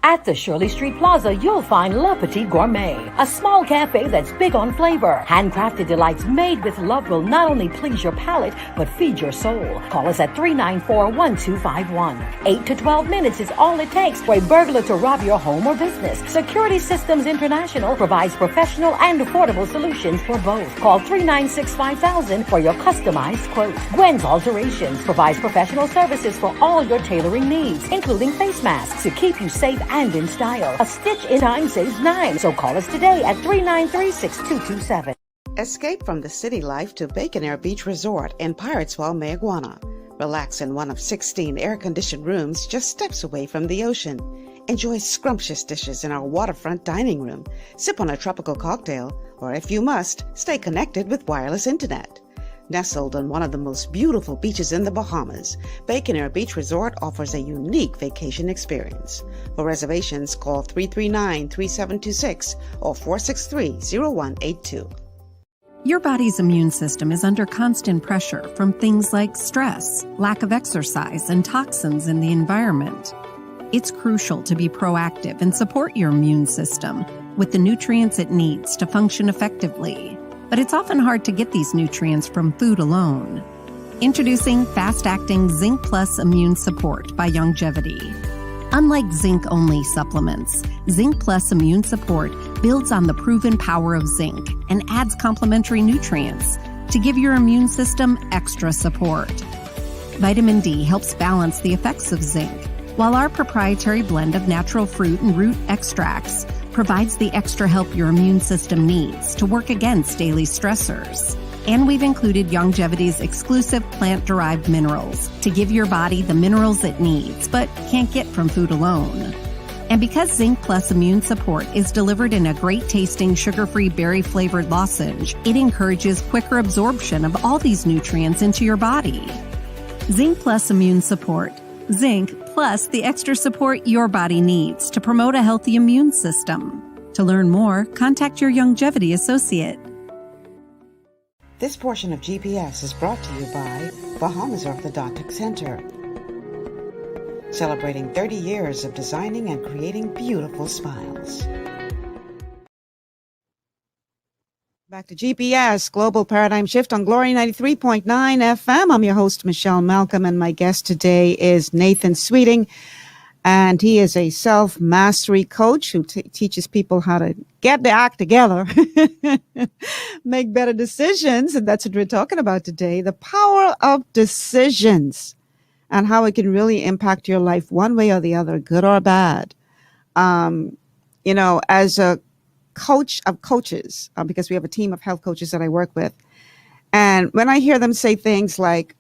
At the Shirley Street Plaza, you'll find Le Petit Gourmet, a small cafe that's big on flavor. Handcrafted delights made with love will not only please your palate, but feed your soul. Call us at 394-1251. 8 to 12 minutes is all it takes for a burglar to rob your home or business. Security Systems International provides professional and affordable solutions for both. Call 396-5000 for your customized quote. Gwen's Alterations provides professional services for all your tailoring needs, including face masks to keep you safe and in style. A stitch in time saves 9. So call us today at 393-6227. Escape from the city life to Bacon Air Beach Resort in Pirateswell, Mayaguana. Relax in one of 16 air-conditioned rooms just steps away from the ocean. Enjoy scrumptious dishes in our waterfront dining room. Sip on a tropical cocktail, or if you must, stay connected with wireless internet. Nestled on one of the most beautiful beaches in the Bahamas, Bacon Air Beach Resort offers a unique vacation experience. For reservations, call 339-3726 or 463-0182. Your body's immune system is under constant pressure from things like stress, lack of exercise, and toxins in the environment. It's crucial to be proactive and support your immune system with the nutrients it needs to function effectively. But it's often hard to get these nutrients from food alone. Introducing fast-acting Zinc Plus Immune Support by Youngevity. Unlike zinc-only supplements, Zinc Plus Immune Support builds on the proven power of zinc and adds complementary nutrients to give your immune system extra support. Vitamin D helps balance the effects of zinc, while our proprietary blend of natural fruit and root extracts provides the extra help your immune system needs to work against daily stressors. And we've included Youngevity's exclusive plant-derived minerals to give your body the minerals it needs, but can't get from food alone. And because Zinc Plus Immune Support is delivered in a great-tasting, sugar-free, berry-flavored lozenge, it encourages quicker absorption of all these nutrients into your body. Zinc Plus Immune Support. Zinc plus the extra support your body needs to promote a healthy immune system. To learn more, contact your Youngevity associate. This portion of GPS is brought to you by Bahamas Orthodontic Center, celebrating 30 years of designing and creating beautiful smiles. Back to GPS, Global Paradigm Shift on Glory 93.9 FM. I'm your host, Michelle Malcolm, and my guest today is Nathan Sweeting. And he is a self-mastery coach who teaches people how to get the act together, make better decisions. And that's what we're talking about today, the power of decisions and how it can really impact your life one way or the other, good or bad. As a coach of coaches, because we have a team of health coaches that I work with. And when I hear them say things like,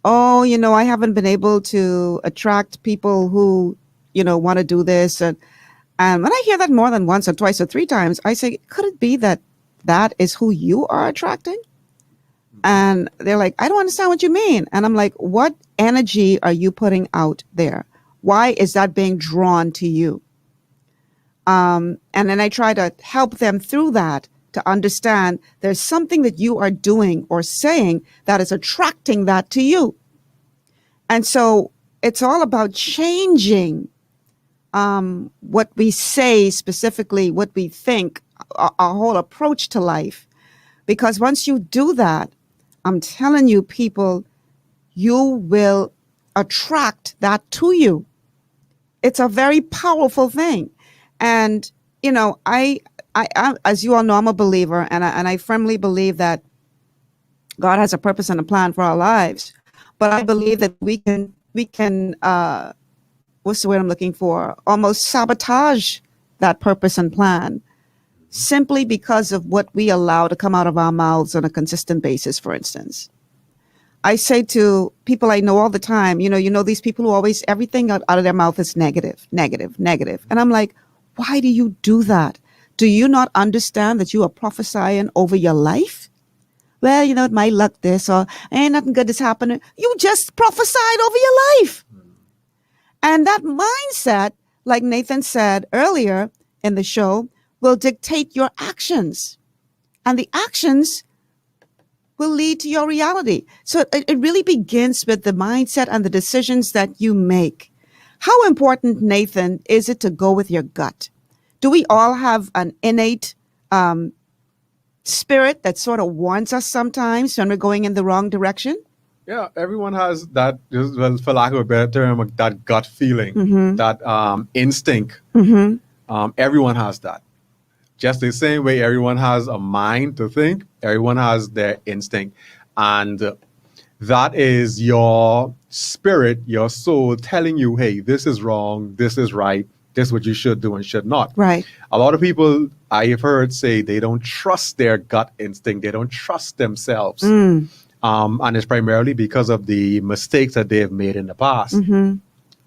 I haven't been able to attract people who, want to do this. And when I hear that more than once or twice or three times, I say, could it be that that is who you are attracting? And they're like, I don't understand what you mean. And I'm like, what energy are you putting out there? Why is that being drawn to you? And then I try to help them through that to understand there's something that you are doing or saying that is attracting that to you. And so it's all about changing what we say, specifically what we think, our whole approach to life. Because once you do that, I'm telling you, people, you will attract that to you. It's a very powerful thing. And, you know, I as you all know, I'm a believer, and I firmly believe that God has a purpose and a plan for our lives. But I believe that we can what's the word I'm looking for? Almost sabotage that purpose and plan simply because of what we allow to come out of our mouths on a consistent basis, for instance. I say to people I know all the time, you know, these people who always, everything out of their mouth is negative, negative, negative. And I'm like, why do you do that? Do you not understand that you are prophesying over your life? Well, you know, it might look this, or ain't nothing good is happening. You just prophesied over your life. And that mindset, like Nathan said earlier in the show, will dictate your actions. And the actions will lead to your reality. So it really begins with the mindset and the decisions that you make. How important, Nathan, is it to go with your gut? Do we all have an innate spirit that sort of warns us sometimes when we're going in the wrong direction? Yeah, everyone has that, well, for lack of a better term, that gut feeling, that instinct. Everyone has that. Just the same way everyone has a mind to think, everyone has their instinct. And that is your spirit, your soul telling you, hey, this is wrong, this is right, this is what you should do and should not. Right. A lot of people I have heard say they don't trust their gut instinct, they don't trust themselves. And it's primarily because of the mistakes that they have made in the past.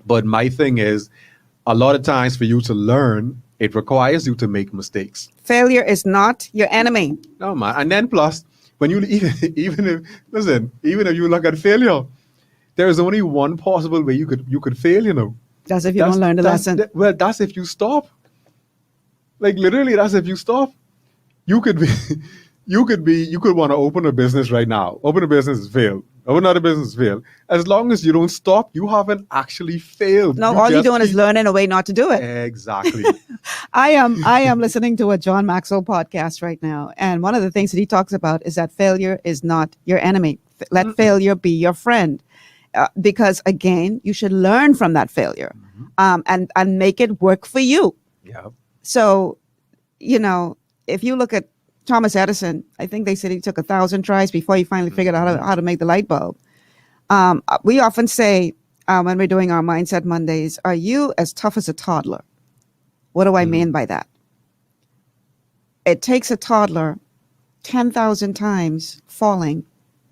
But my thing is, a lot of times for you to learn, it requires you to make mistakes. Failure is not your enemy. No, man. And then plus, when you even if you look at failure, there is only one possible way you could fail, you know. That's if you don't learn the lesson. Well, that's if you stop. Like literally, that's if you stop. You could want to open a business right now. Open a business is failed. Open another business is failed. As long as you don't stop, you haven't actually failed. No, all you're doing is learning a way not to do it. Exactly. I am listening to a John Maxwell podcast right now. And one of the things that he talks about is that failure is not your enemy. Let failure be your friend. Because again, you should learn from that failure and make it work for you. Yeah. So, you know, if you look at Thomas Edison, I think they said he took 1,000 tries before he finally figured out how to make the light bulb. We often say when we're doing our Mindset Mondays, are you as tough as a toddler? What do I mean by that? It takes a toddler 10,000 times falling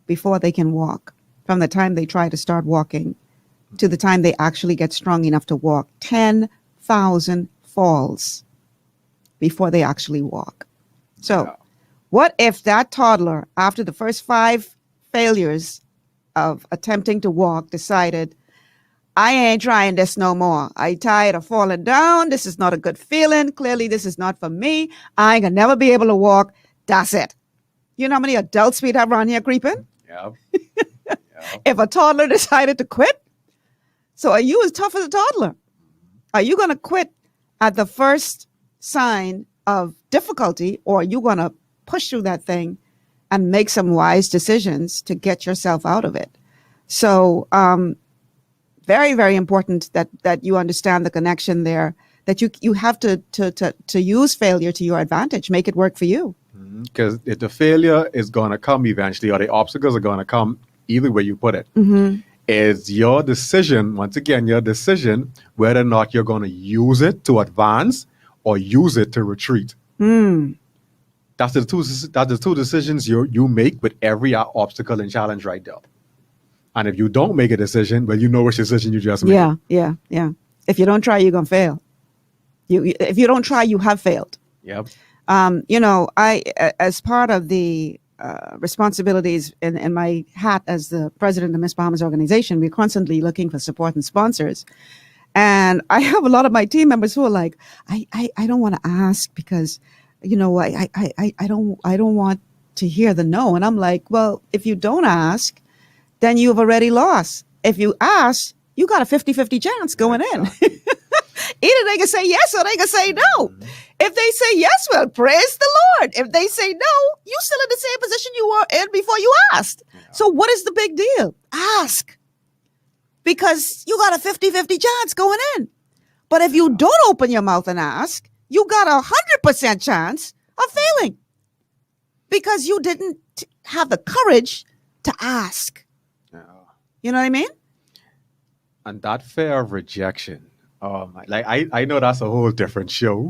before they can walk. From the time they try to start walking to the time they actually get strong enough to walk. 10,000 falls before they actually walk. So what if that toddler, after the first 5 failures of attempting to walk, decided, I ain't trying this no more. I tired of falling down. This is not a good feeling. Clearly, this is not for me. I ain't gonna never be able to walk. That's it. You know how many adults we'd have around here creeping? Yeah. If a toddler decided to quit. So are you as tough as a toddler? Are you going to quit at the first sign of difficulty, or are you going to push through that thing and make some wise decisions to get yourself out of it? So very, very important that you understand the connection there, that you have to use failure to your advantage, make it work for you. Because the failure is going to come eventually, or the obstacles are going to come either way you put it. It's your decision, once again, your decision, whether or not you're going to use it to advance or use it to retreat. That's the two decisions you make with every obstacle and challenge right there. And if you don't make a decision, well, you know which decision you just made. Yeah. If you don't try, you're going to fail. If you don't try, you have failed. Yep. You know, I, as part of the responsibilities in my hat as the president of Miss Bahamas organization, we're constantly looking for support and sponsors. And I have a lot of my team members who are like, I don't want to ask because, you know, I don't want to hear the no. And I'm like, well, if you don't ask, then you've already lost. If you ask, you got a 50-50 chance going in. Either they can say yes or they can say no. If they say yes, well, praise the Lord. If they say no, you're still in the same position you were in before you asked. So what is the big deal? Ask. Because you got a 50-50 chance going in. But if you don't open your mouth and ask, you got 100% chance of failing because you didn't have the courage to ask. You know what I mean? And that fear of rejection, I know that's a whole different show.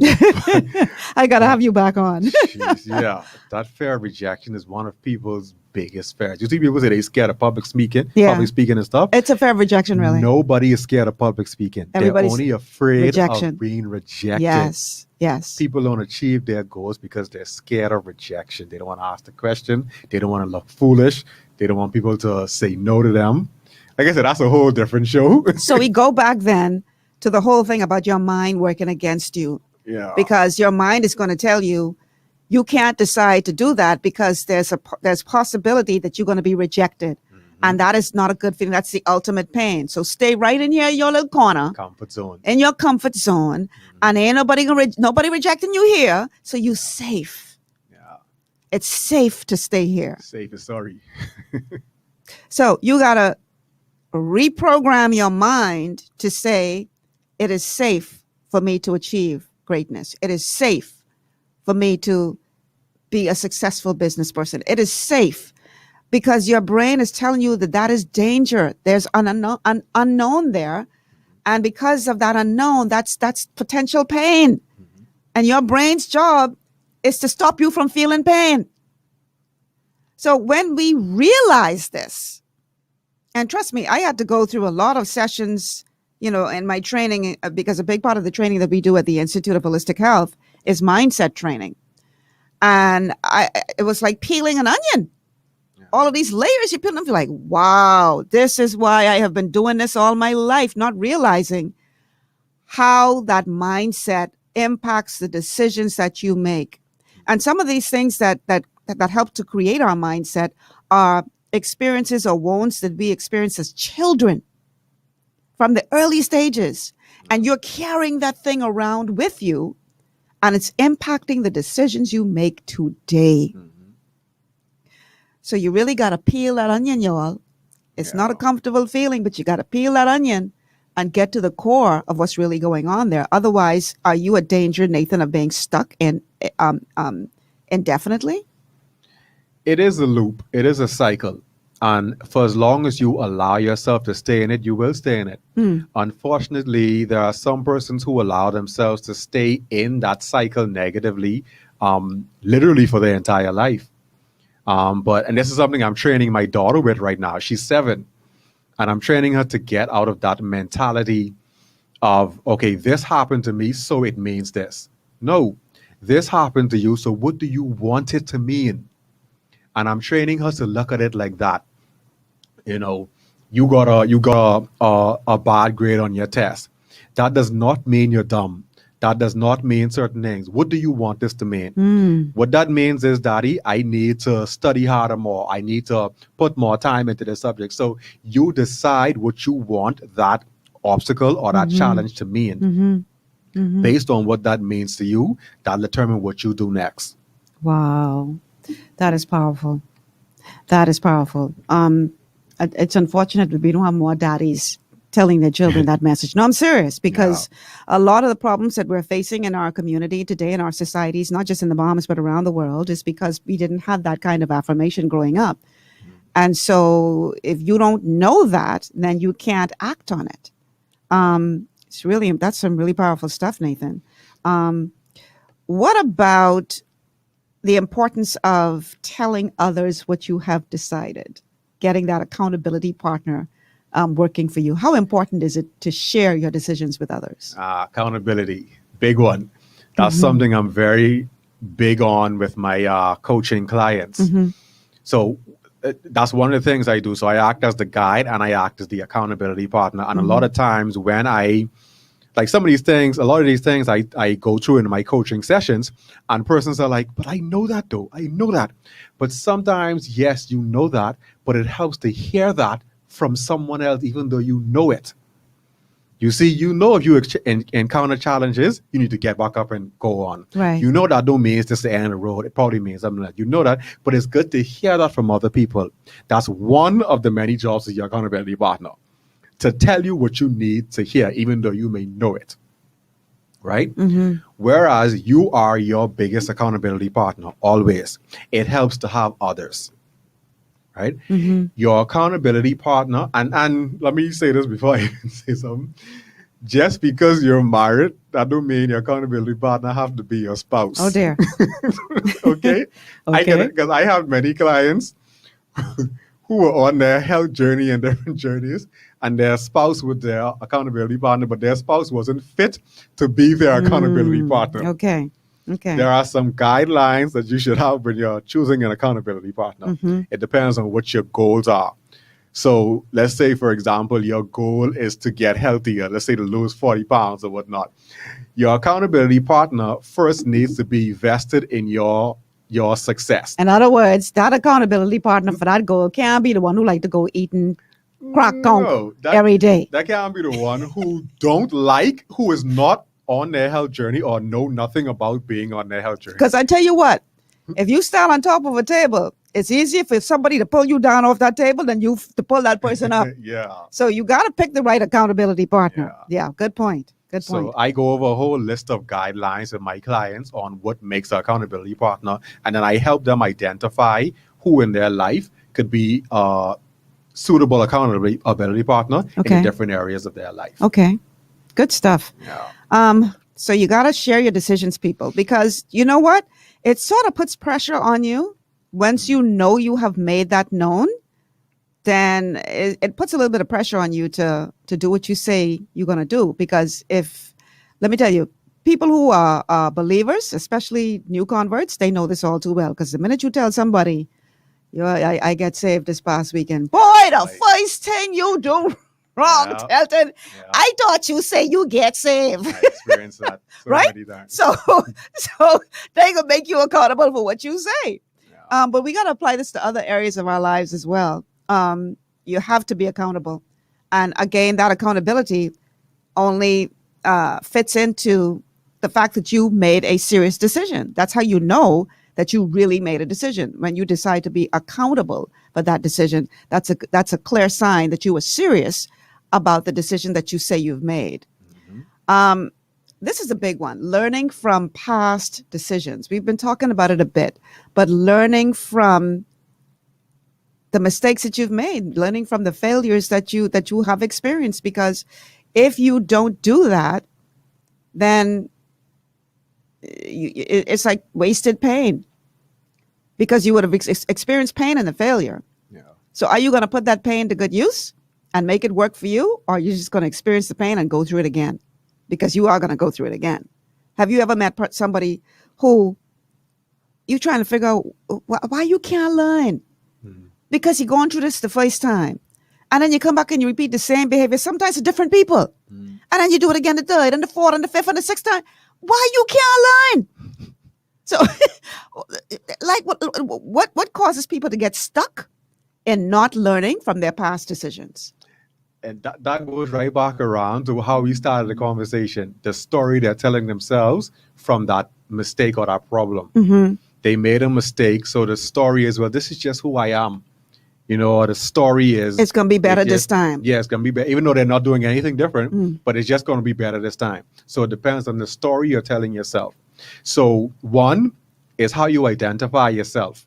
I got to have you back on. Jeez, yeah, that fear of rejection is one of people's biggest fears. You see people say they're scared of public speaking and stuff. It's a fear of rejection, really. Nobody is scared of public speaking. Everybody's They're only afraid rejection. of being rejected. Yes. People don't achieve their goals because they're scared of rejection. They don't want to ask the question. They don't want to look foolish. They don't want people to say no to them. Like I said, that's a whole different show. So we go back then to the whole thing about your mind working against you. Yeah. Because your mind is going to tell you, you can't decide to do that because there's possibility that you're going to be rejected. And that is not a good feeling. That's the ultimate pain. So stay right in here in your little corner. Comfort zone. In your comfort zone. And ain't nobody rejecting you here. So you're safe. Yeah. It's safe to stay here. Safe is sorry. So you got to reprogram your mind to say, it is safe for me to achieve greatness. It is safe for me to be a successful business person. It is safe because your brain is telling you that is danger. There's an unknown there. And because of that unknown, that's potential pain. And your brain's job is to stop you from feeling pain. So when we realize this, and trust me, I had to go through a lot of sessions, in my training, because a big part of the training that we do at the Institute of Holistic Health is mindset training. And it was like peeling an onion. All of these layers you put them, you're like, wow, this is why I have been doing this all my life, not realizing how that mindset impacts the decisions that you make. And some of these things that help to create our mindset are experiences or wounds that we experience as children from the early stages. And you're carrying that thing around with you, and it's impacting the decisions you make today. So you really got to peel that onion, y'all. It's not a comfortable feeling, but you got to peel that onion and get to the core of what's really going on there. Otherwise, are you a danger, Nathan, of being stuck in indefinitely? It is a loop. It is a cycle. And for as long as you allow yourself to stay in it, you will stay in it. Unfortunately, there are some persons who allow themselves to stay in that cycle negatively, literally for their entire life. And this is something I'm training my daughter with right now. She's 7. And I'm training her to get out of that mentality of, okay, this happened to me, so it means this. No, this happened to you, so what do you want it to mean? And I'm training her to look at it like that. You got a bad grade on your test. That does not mean you're dumb. That does not mean certain things. What do you want this to mean? What that means is, Daddy, I need to study harder more. I need to put more time into the subject. So you decide what you want that obstacle or that challenge to mean. Based on what that means to you, that'll determine what you do next. Wow. That is powerful. That is powerful. It's unfortunate that we don't have more daddies telling their children that message. No, I'm serious, because a lot of the problems that we're facing in our community today, in our societies, not just in the Bahamas, but around the world, is because we didn't have that kind of affirmation growing up. And so if you don't know that, then you can't act on it. That's some really powerful stuff, Nathan. What about the importance of telling others what you have decided, getting that accountability partner working for you? How important is it to share your decisions with others? Accountability, big one. That's something I'm very big on with my coaching clients. So that's one of the things I do. So I act as the guide and I act as the accountability partner. And a lot of times when a lot of these things I go through in my coaching sessions, and persons are like, but I know that though. I know that. But sometimes, yes, you know that, but it helps to hear that from someone else, even though you know it. You see, if you encounter challenges, you need to get back up and go on. Right. You know that don't mean it's just the end of the road. It probably means something like, that, but it's good to hear that from other people. That's one of the many jobs of your accountability partner, to tell you what you need to hear, even though you may know it. Right? Whereas you are your biggest accountability partner always. It helps to have others, right? Your accountability partner, and let me say this before I even say something. Just because you're married, that don't mean your accountability partner have to be your spouse. Oh dear. Okay? Okay. Because I have many clients who were on their health journey and different journeys, and their spouse was their accountability partner, but their spouse wasn't fit to be their accountability partner. Okay. Okay. There are some guidelines that you should have when you're choosing an accountability partner. It depends on what your goals are. So let's say, for example, your goal is to get healthier. Let's say to lose 40 pounds or whatnot. Your accountability partner first needs to be vested in your success. In other words, that accountability partner for that goal can't be the one who like to go eating crack conch every day. That can't be the one who who is not on their health journey or know nothing about being on their health journey. Because I tell you what, if you stand on top of a table, it's easier for somebody to pull you down off that table than you to pull that person up. Yeah. So you got to pick the right accountability partner. Yeah. Good point. Good point. So I go over a whole list of guidelines with my clients on what makes an accountability partner, and then I help them identify who in their life could be a suitable accountability partner in different areas of their life. Okay. Good stuff. Yeah. So you got to share your decisions, people, because you know what? It sort of puts pressure on you. Once you know you have made that known, then it puts a little bit of pressure on you to do what you say you're going to do. Because let me tell you, people who are believers, especially new converts, they know this all too well. Because the minute you tell somebody, I get saved this past weekend, boy, the first thing you do wrong, Telton, I thought you say you get saved. I experienced that. So right? many times. So they going to make you accountable for what you say. But we got to apply this to other areas of our lives as well. You have to be accountable. And again, that accountability only fits into the fact that you made a serious decision. That's how you know that you really made a decision. When you decide to be accountable for that decision, that's a clear sign that you were serious about the decision that you say you've made. This is a big one, learning from past decisions. We've been talking about it a bit, but learning from the mistakes that you've made, learning from the failures that you have experienced, because if you don't do that, then it's like wasted pain, because you would have experienced pain in the failure. Yeah. So are you going to put that pain to good use and make it work for you, or are you just going to experience the pain and go through it again? Because you are going to go through it again. Have you ever met somebody who you're trying to figure out why you can't learn? Because you're going through this the first time. And then you come back and you repeat the same behavior, sometimes to different people. And then you do it again the third and the fourth and the fifth and the sixth time. Why you can't learn? So like what causes people to get stuck in not learning from their past decisions? And that goes right back around to how we started the conversation, the story they're telling themselves from that mistake or that problem. They made a mistake, so the story is, well, this is just who I am. You know, the story is... It's going to be better this time. Yeah, it's going to be better, even though they're not doing anything different, but it's just going to be better this time. So it depends on the story you're telling yourself. So one is how you identify yourself.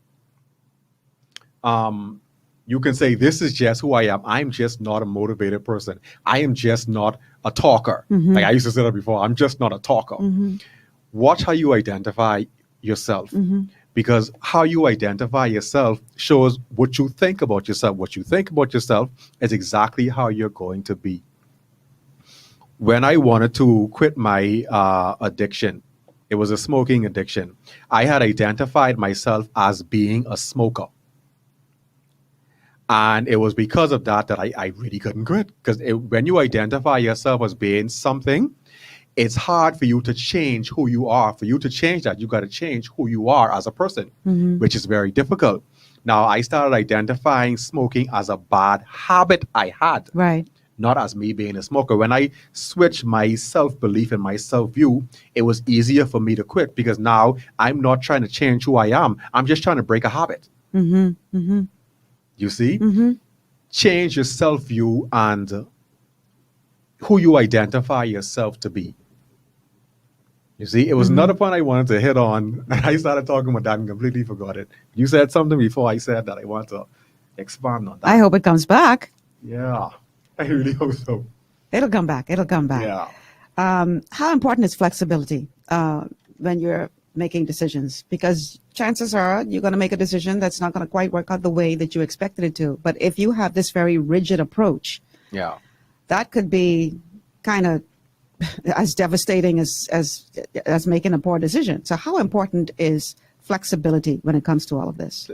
You can say, this is just who I am. I'm just not a motivated person. I am just not a talker. Like I used to say that before. I'm just not a talker. Watch how you identify yourself. Because how you identify yourself shows what you think about yourself. What you think about yourself is exactly how you're going to be. When I wanted to quit my addiction, it was a smoking addiction. I had identified myself as being a smoker. And it was because of that I really couldn't quit. Because when you identify yourself as being something, it's hard for you to change who you are. For you to change that, you got to change who you are as a person, which is very difficult. Now, I started identifying smoking as a bad habit I had. Right. Not as me being a smoker. When I switched my self-belief and my self-view, it was easier for me to quit, because now I'm not trying to change who I am. I'm just trying to break a habit. You see? Change your self-view and who you identify yourself to be. You see, it was another point I wanted to hit on. I started talking about that and completely forgot it. You said something before I said that I want to expand on that. I hope it comes back. Yeah, I really hope so. It'll come back. It'll come back. Yeah. How important is flexibility when you're making decisions? Because chances are you're going to make a decision that's not going to quite work out the way that you expected it to. But if you have this very rigid approach, that could be kind of as devastating as making a poor decision. So how important is flexibility when it comes to all of this?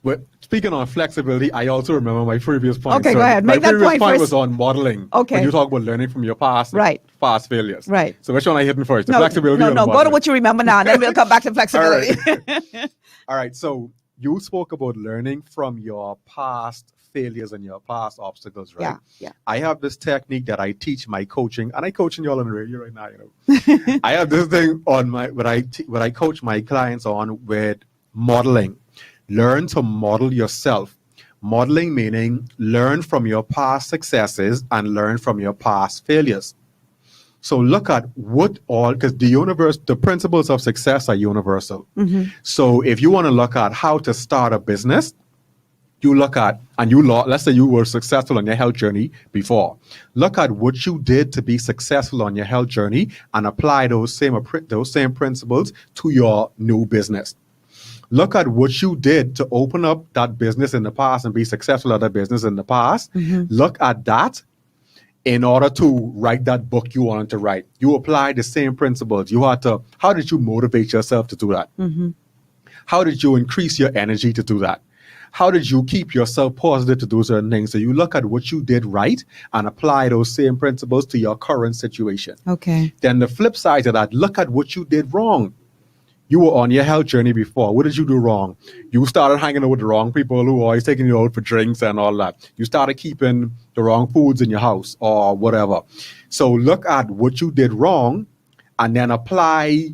But speaking on flexibility, I also remember my previous point. Okay, go ahead. Make that point my previous point first. was on modeling. Okay. When you talk about learning from your past failures. Right. So which one I hitting first? The flexibility or the No, go to modeling? what you remember now, and then we'll come back to flexibility. All right. So you spoke about learning from your past failures and your past obstacles, right? Yeah. I have this technique that I teach my coaching, and I coaching y'all on the radio right now. You know, I have this thing on my what I coach my clients on with modeling. Learn to model yourself. Modeling meaning learn from your past successes and learn from your past failures. So look at because the principles of success are universal. So if you want to look at how to start a business, you look at, let's say you were successful on your health journey before. Look at what you did to be successful on your health journey and apply those same principles to your new business. Look at what you did to open up that business in the past and be successful at that business in the past. Look at that in order to write that book you wanted to write. You apply the same principles. How did you motivate yourself to do that? How did you increase your energy to do that? How did you keep yourself positive to do certain things? So you look at what you did right and apply those same principles to your current situation. Okay. Then the flip side of that, look at what you did wrong. You were on your health journey before. What did you do wrong? You started hanging out with the wrong people who were always taking you out for drinks and all that. You started keeping the wrong foods in your house or whatever. So look at what you did wrong and then apply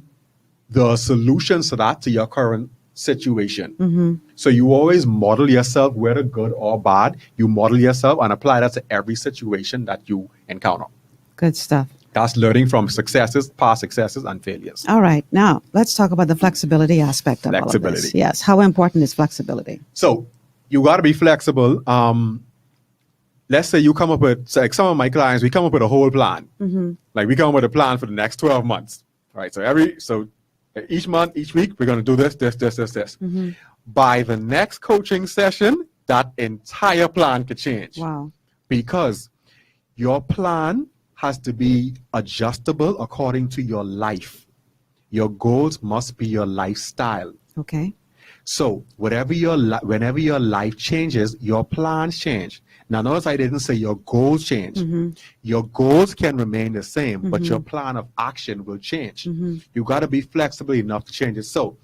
the solutions to that to your current situation. So you always model yourself, whether good or bad. You model yourself and apply that to every situation that you encounter. Good stuff. That's learning from past successes and failures. All right. Now, let's talk about the flexibility aspect of all of this. Yes. How important is flexibility? So you got to be flexible. Let's say you come up with, like some of my clients, we come up with a whole plan. Like we come up with a plan for the next 12 months. Right. So each month, each week, we're going to do this. By the next coaching session, that entire plan could change. Wow. Because your plan has to be adjustable according to your life. Your goals must be your lifestyle. Okay. So whenever your life changes, your plans change. Now, notice I didn't say your goals change. Your goals can remain the same, but your plan of action will change. You got to be flexible enough to change it. So,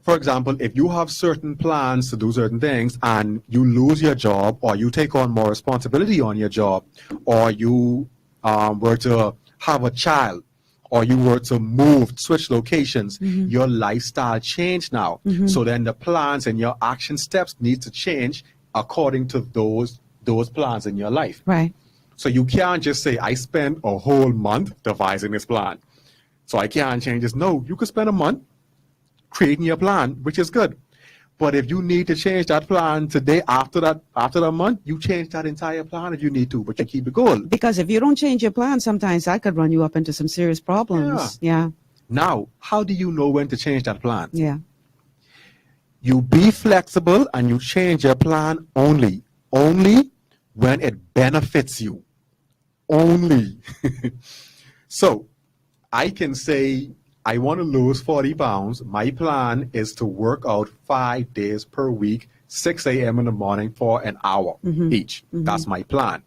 for example, if you have certain plans to do certain things and you lose your job or you take on more responsibility on your job or you were to have a child or you were to switch locations, your lifestyle changed now. So then the plans and your action steps need to change according to those plans in your life. Right. So you can't just say, I spent a whole month devising this plan, so I can't change this. No, you could spend a month creating your plan, which is good. But if you need to change that plan today, after that month, you change that entire plan if you need to, but you keep the goal. Because if you don't change your plan, sometimes that could run you up into some serious problems. Yeah. Now, how do you know when to change that plan? Yeah. You be flexible and you change your plan only when it benefits you. Only. So I can say, I want to lose 40 pounds. My plan is to work out 5 days per week, 6 a.m. in the morning for an hour each. That's my plan.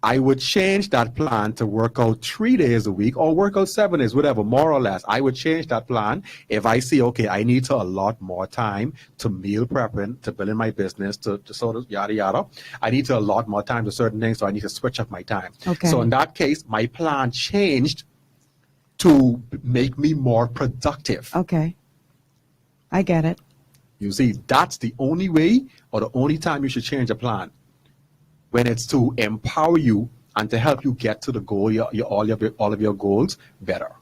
I would change that plan to work out 3 days a week or work out 7 days, whatever, more or less. I would change that plan if I see, okay, I need to allot more time to meal prepping, to building my business, to sort of yada, yada. I need to allot more time to certain things, so I need to switch up my time. Okay. So in that case, my plan changed to make me more productive. Okay. I get it. You see, that's the only way or the only time you should change a plan. When it's to empower you and to help you get to the goal, all of your goals better.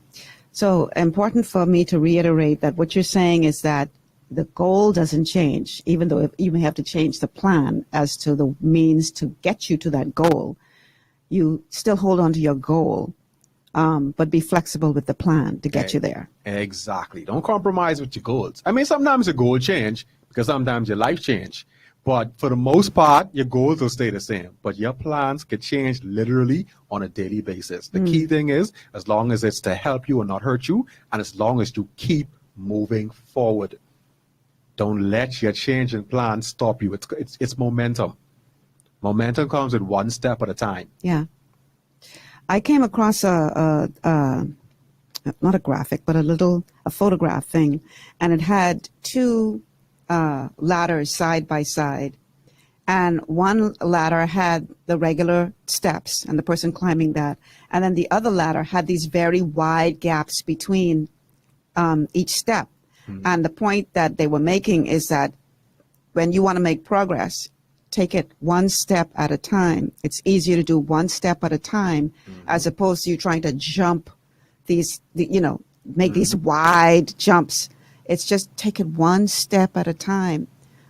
So important for me to reiterate that what you're saying is that the goal doesn't change, even though you may have to change the plan as to the means to get you to that goal. You still hold on to your goal, but be flexible with the plan to get you there. Exactly. Don't compromise with your goals. I mean, sometimes your goal change because sometimes your life change. But for the most part, your goals will stay the same. But your plans could change literally on a daily basis. The key thing is, as long as it's to help you and not hurt you, and as long as you keep moving forward, don't let your change in plan stop you. It's momentum. Momentum comes with one step at a time. Yeah. I came across not a graphic, but a photograph thing, and it had two ladders side by side, and one ladder had the regular steps and the person climbing that, and then the other ladder had these very wide gaps between each step. And the point that they were making is that when you want to make progress, take it one step at a time. It's easier to do one step at a time as opposed to you trying to jump make these wide jumps. It's just take it one step at a time.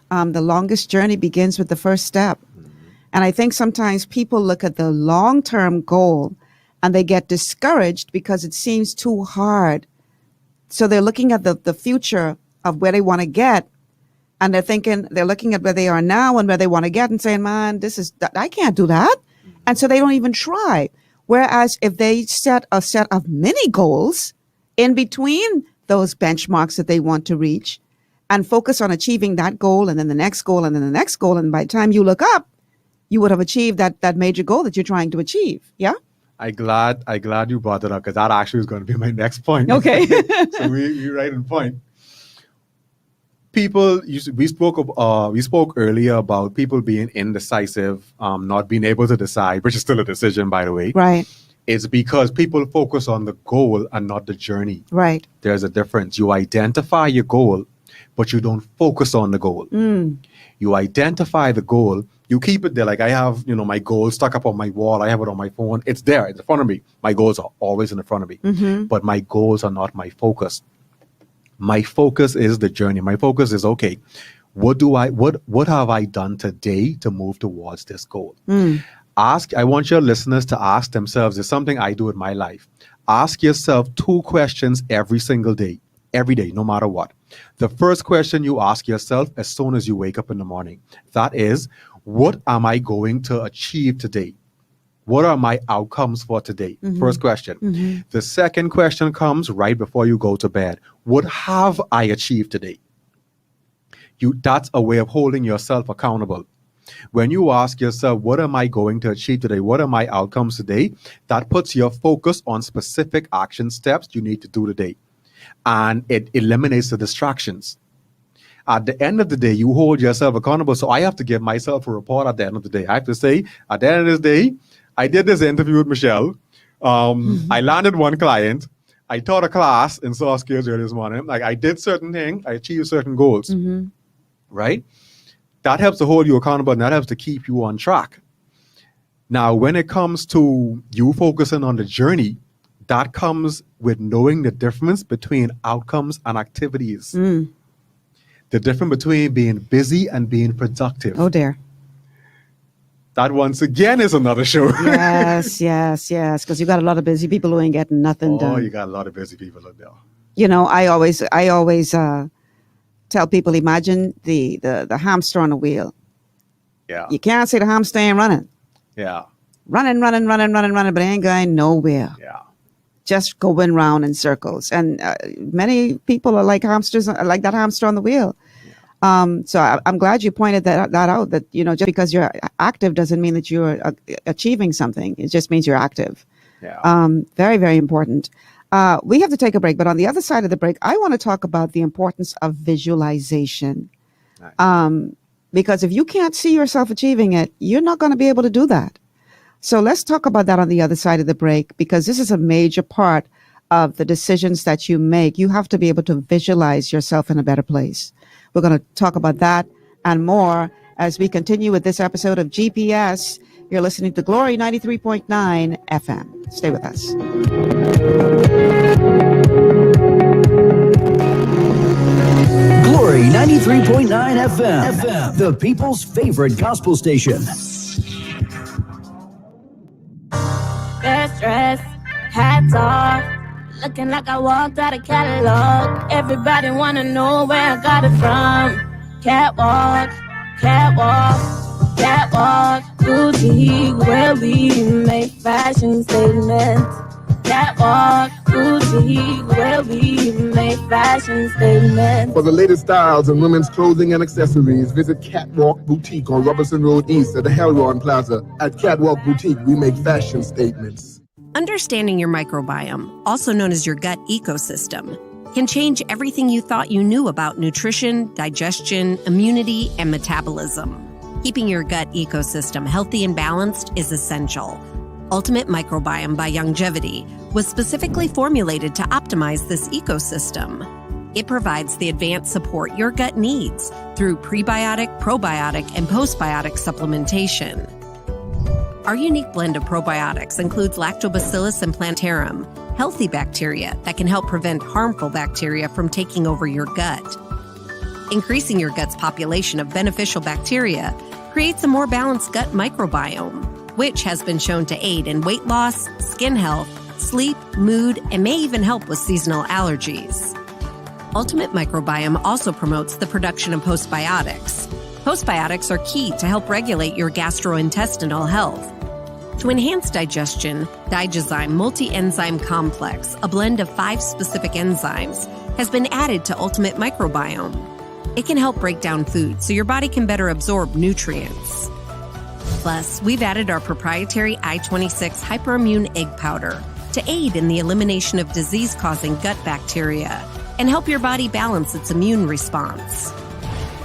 The longest journey begins with the first step. And I think sometimes people look at the long-term goal and they get discouraged because it seems too hard. So they're looking at the future of where they want to get, and they're looking at where they are now and where they want to get and saying, man, I can't do that. And so they don't even try. Whereas if they set a set of mini goals in between those benchmarks that they want to reach and focus on achieving that goal and then the next goal and then the next goal, and by the time you look up, you would have achieved that major goal that you're trying to achieve. Yeah? I'm glad you brought it up because that actually is going to be my next point. Okay. So we're right on point. We spoke earlier about people being indecisive, not being able to decide, which is still a decision, by the way. Right. It's because people focus on the goal and not the journey. Right. There's a difference. You identify your goal, but you don't focus on the goal. You identify the goal, you keep it there. Like I have, my goals stuck up on my wall. I have it on my phone. It's there. It's in front of me. My goals are always in front of me. But my goals are not my focus. My focus is the journey. My focus is, okay, what have I done today to move towards this goal? I want your listeners to ask themselves, it's something I do in my life. Ask yourself 2 questions every single day, no matter what. The first question you ask yourself as soon as you wake up in the morning, that is, what am I going to achieve today? What are my outcomes for today? First question. The second question comes right before you go to bed. What have I achieved today? That's a way of holding yourself accountable. When you ask yourself, what am I going to achieve today? What are my outcomes today? That puts your focus on specific action steps you need to do today. And it eliminates the distractions. At the end of the day, you hold yourself accountable. So I have to give myself a report at the end of the day. I have to say, at the end of this day, I did this interview with Michelle. I landed one client. I taught a class in soft skills earlier this morning. Like I did certain things. I achieved certain goals. Right? That helps to hold you accountable, and that helps to keep you on track. Now, when it comes to you focusing on the journey, that comes with knowing the difference between outcomes and activities. The difference between being busy and being productive. Oh, dear. That once again is another show. Yes. Because you got a lot of busy people who ain't getting nothing done. Oh, you got a lot of busy people out there. I always tell people, imagine the hamster on a wheel. Yeah. You can't see the hamster ain't running. Yeah. Running, but it ain't going nowhere. Yeah. Just going round in circles. And many people are like hamsters, like that hamster on the wheel. So I'm glad you pointed that out, that, just because you're active doesn't mean that you're achieving something. It just means you're active. Yeah. Very, very important. We have to take a break, but on the other side of the break, I want to talk about the importance of visualization. Nice. Because if you can't see yourself achieving it, you're not going to be able to do that. So let's talk about that on the other side of the break, because this is a major part of the decisions that you make. You have to be able to visualize yourself in a better place. We're going to talk about that and more as we continue with this episode of GPS You're listening to Glory 93.9 FM. Stay with us. Glory 93.9 FM, the people's favorite gospel station. Best dress, hats off, looking like I walked out of catalog. Everybody wanna know where I got it from. Catwalk, catwalk, catwalk, boutique, where we make fashion statements. Catwalk, boutique, where we make fashion statements. For the latest styles in women's clothing and accessories, visit Catwalk Boutique on Robertson Road East at the Helron Plaza. At Catwalk Boutique, we make fashion statements. Understanding your microbiome, also known as your gut ecosystem, can change everything you thought you knew about nutrition, digestion, immunity, and metabolism. Keeping your gut ecosystem healthy and balanced is essential. Ultimate Microbiome by Youngevity was specifically formulated to optimize this ecosystem. It provides the advanced support your gut needs through prebiotic, probiotic, and postbiotic supplementation. Our unique blend of probiotics includes Lactobacillus and Plantarum, healthy bacteria that can help prevent harmful bacteria from taking over your gut. Increasing your gut's population of beneficial bacteria creates a more balanced gut microbiome, which has been shown to aid in weight loss, skin health, sleep, mood, and may even help with seasonal allergies. Ultimate Microbiome also promotes the production of postbiotics. Postbiotics are key to help regulate your gastrointestinal health. To enhance digestion, Digizyme Multi-Enzyme Complex, a blend of 5 specific enzymes, has been added to Ultimate Microbiome. It can help break down food so your body can better absorb nutrients. Plus, we've added our proprietary I-26 Hyperimmune Egg Powder to aid in the elimination of disease-causing gut bacteria and help your body balance its immune response.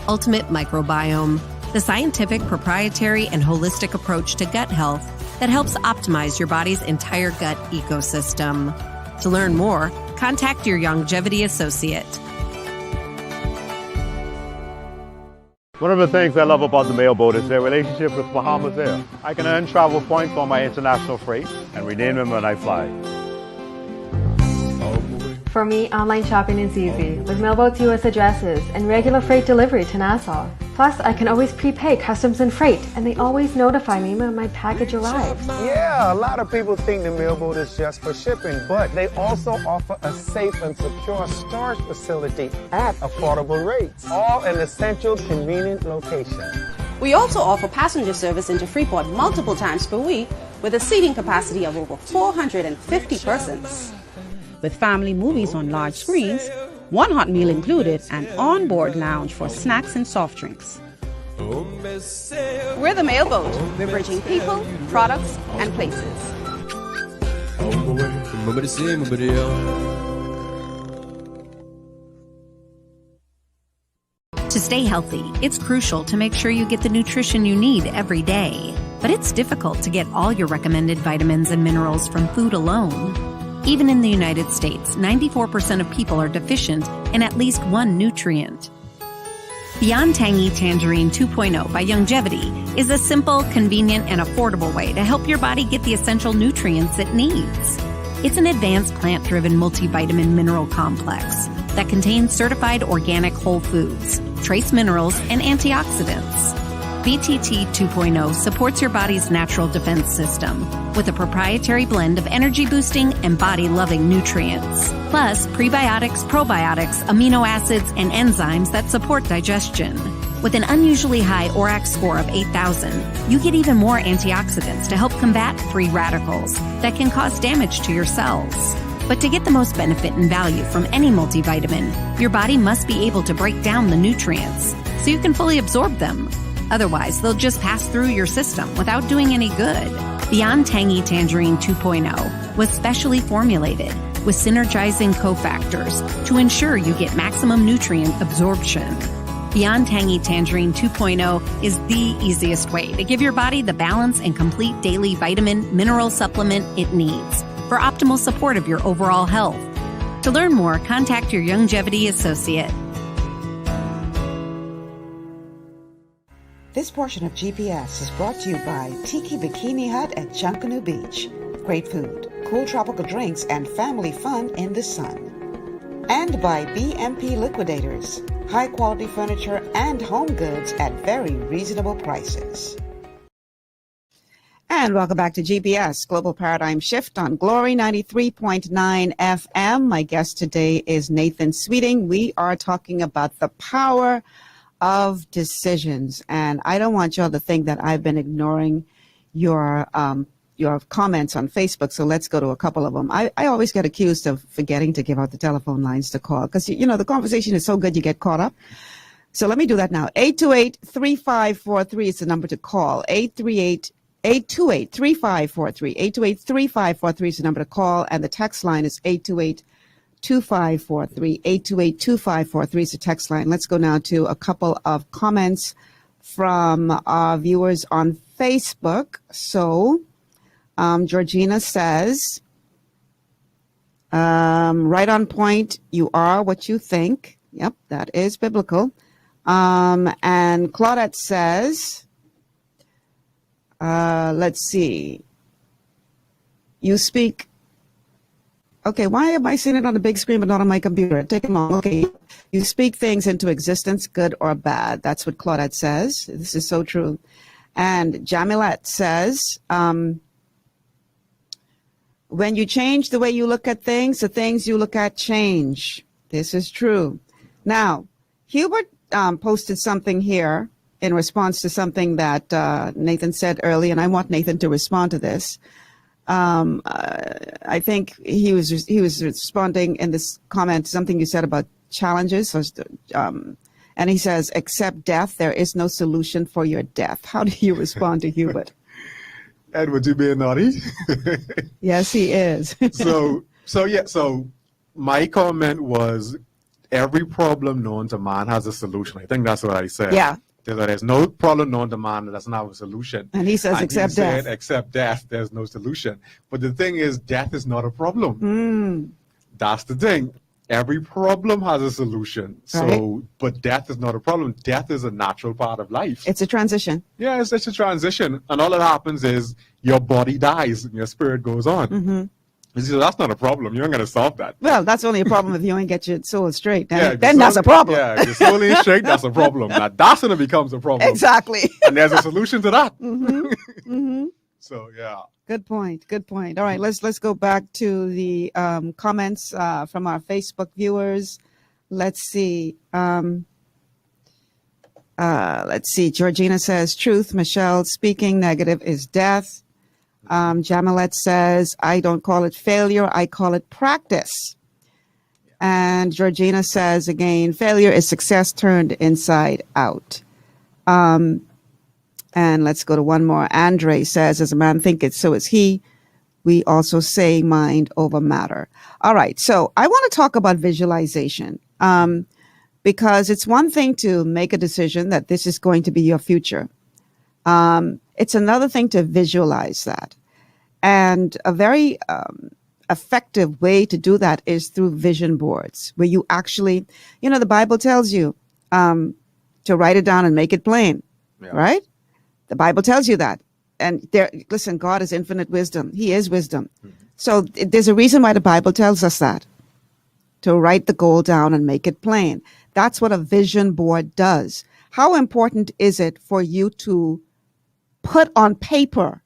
Ultimate Microbiome, the scientific, proprietary, and holistic approach to gut health that helps optimize your body's entire gut ecosystem. To learn more, contact your Youngevity associate. One of the things I love about the Mailboat is their relationship with Bahamas Air. I can earn travel points on my international freight and redeem them when I fly. For me, online shopping is easy with Mailboat's U.S. addresses and regular freight delivery to Nassau. Plus, I can always prepay customs and freight, and they always notify me when my package arrives. Yeah, a lot of people think the Mailboat is just for shipping, but they also offer a safe and secure storage facility at affordable rates, all in a central, convenient location. We also offer passenger service into Freeport multiple times per week with a seating capacity of over 450 persons. With family movies on large screens, one hot meal included, and on-board lounge for snacks and soft drinks. We're the Mailboat. We're bridging people, products, and places. To stay healthy, it's crucial to make sure you get the nutrition you need every day. But it's difficult to get all your recommended vitamins and minerals from food alone. Even in the United States, 94% of people are deficient in at least one nutrient. Beyond Tangy Tangerine 2.0 by Youngevity is a simple, convenient, and affordable way to help your body get the essential nutrients it needs. It's an advanced plant-driven multivitamin mineral complex that contains certified organic whole foods, trace minerals, and antioxidants. BTT 2.0 supports your body's natural defense system with a proprietary blend of energy-boosting and body-loving nutrients, plus prebiotics, probiotics, amino acids, and enzymes that support digestion. With an unusually high ORAC score of 8,000, you get even more antioxidants to help combat free radicals that can cause damage to your cells. But to get the most benefit and value from any multivitamin, your body must be able to break down the nutrients so you can fully absorb them. Otherwise, they'll just pass through your system without doing any good. Beyond Tangy Tangerine 2.0 was specially formulated with synergizing cofactors to ensure you get maximum nutrient absorption. Beyond Tangy Tangerine 2.0 is the easiest way to give your body the balance and complete daily vitamin, mineral supplement it needs for optimal support of your overall health. To learn more, contact your Youngevity associate. This portion of GPS is brought to you by Tiki Bikini Hut at Junkanoo Beach. Great food, cool tropical drinks, and family fun in the sun. And by BMP Liquidators. High quality furniture and home goods at very reasonable prices. And welcome back to GPS Global Paradigm Shift on Glory 93.9 FM. My guest today is Nathan Sweeting. We are talking about the power of decisions. And I don't want y'all to think that I've been ignoring your comments on Facebook. So let's go to a couple of them. I always get accused of forgetting to give out the telephone lines to call because, you know, the conversation is so good you get caught up. So let me do that now. 828-3543 is the number to call. 828-3543. 828-3543 is the number to call, and the text line is 828-2543. 828-2543 is the text line. Let's go now to a couple of comments from our viewers on Facebook. So, Georgina says, right on point, you are what you think. Yep, that is biblical. And Claudette says, let's see. You speak. Okay, why am I seeing it on the big screen but not on my computer? Take a moment. Okay, you speak things into existence, good or bad. That's what Claudette says. This is so true. And Jamilette says, when you change the way you look at things, the things you look at change. This is true. Now, Hubert posted something here in response to something that Nathan said earlier, and I want Nathan to respond to this. I think he was responding in this comment to something you said about challenges. And he says, "Accept death. There is no solution for your death." How do you respond to Hubert? Edward, you being naughty? Yes, he is. So my comment was, every problem known to man has a solution. I think that's what I said. Yeah. There's no problem known to man that doesn't have a solution. And he says, accept death. Except death, there's no solution. But the thing is, death is not a problem. That's the thing. Every problem has a solution. So, right. But death is not a problem. Death is a natural part of life. It's a transition. Yeah, it's a transition. And all that happens is your body dies and your spirit goes on. Mm-hmm. So that's not a problem. You ain't going to solve that. Well, that's only a problem if you ain't get your soul straight. Yeah, then that's a problem. Yeah, if your soul ain't straight, that's a problem. Now, that's when it becomes a problem. Exactly. And there's a solution to that. Mm-hmm. Mm-hmm. So, yeah. Good point. Good point. All right, let's go back to the comments from our Facebook viewers. Let's see. Georgina says, truth. Michelle, speaking negative is death. Jamilette says, I don't call it failure, I call it practice. And Georgina says, again, failure is success turned inside out. And let's go to one more. Andre says, as a man thinketh, so is he. We also say mind over matter. All right, so I want to talk about visualization because it's one thing to make a decision that this is going to be your future. It's another thing to visualize that. And a very effective way to do that is through vision boards, where you actually, the Bible tells you to write it down and make it plain, right? The Bible tells you that. And listen, God is infinite wisdom. He is wisdom. Mm-hmm. So there's a reason why the Bible tells us that, to write the goal down and make it plain. That's what a vision board does. How important is it for you to put on paper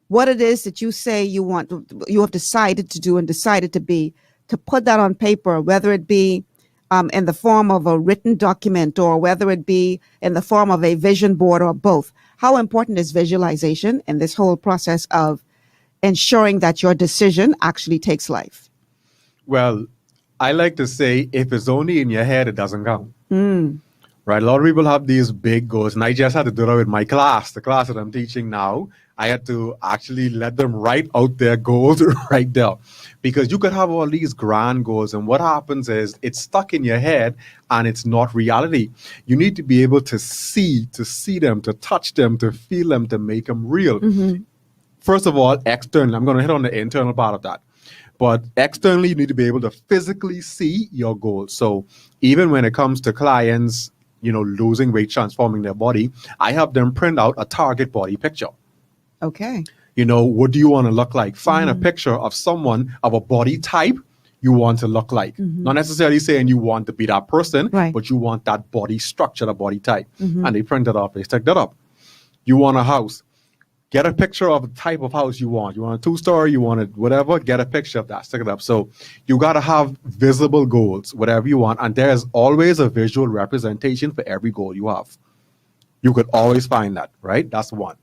what it is that you say you have decided to do and decided to be, to put that on paper, whether it be in the form of a written document or whether it be in the form of a vision board or both? How important is visualization in this whole process of ensuring that your decision actually takes life? Well, I like to say, if it's only in your head, it doesn't count. Right? A lot of people have these big goals, and I just had to do that with my class, the class that I'm teaching now. I had to actually let them write out their goals right there, because you could have all these grand goals, and what happens is it's stuck in your head and it's not reality. You need to be able to see them, to touch them, to feel them, to make them real. Mm-hmm. First of all, externally, I'm going to hit on the internal part of that. But externally, you need to be able to physically see your goals. So even when it comes to clients, losing weight, transforming their body, I have them print out a target body picture. Okay. What do you want to look like? Find a picture of someone of a body type you want to look like. Not necessarily saying you want to be that person, but you want that body structure, the body type. And they print it up, they stick that up. You want a house. Get a picture of the type of house you want. You want a 2-story, you want it whatever, get a picture of that, stick it up. So you got to have visible goals, whatever you want. And there's always a visual representation for every goal you have. You could always find that, right? That's one.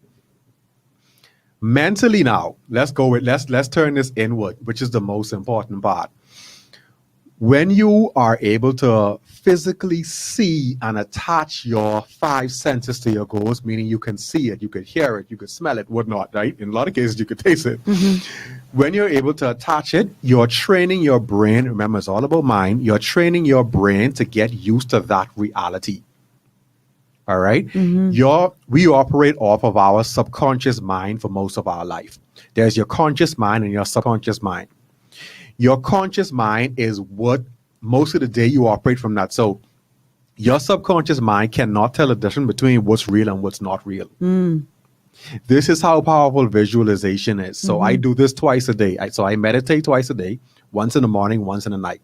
Mentally now, let's turn this inward, which is the most important part. When you are able to physically see and attach your 5 senses to your goals, meaning you can see it, you could hear it, you could smell it, whatnot, right? In a lot of cases, you could taste it. When you're able to attach it, you're training your brain. Remember, it's all about mind. You're training your brain to get used to that reality. All right? We operate off of our subconscious mind for most of our life. There's your conscious mind and your subconscious mind. Your conscious mind is what most of the day you operate from that. So your subconscious mind cannot tell the difference between what's real and what's not real. This is how powerful visualization is. So I do this twice a day. So I meditate twice a day, once in the morning, once in the night,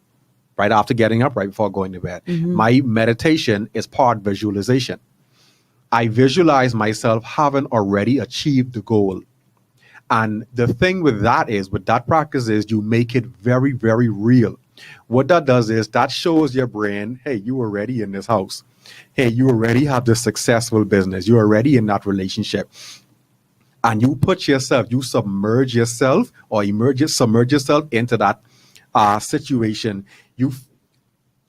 right after getting up, right before going to bed. My meditation is part visualization. I visualize myself having already achieved the goal. And the thing with that practice is you make it very, very real. What that does is that shows your brain, hey, you already in this house. Hey, you already have this successful business. You're already in that relationship. And you submerge yourself or submerge yourself into that situation. You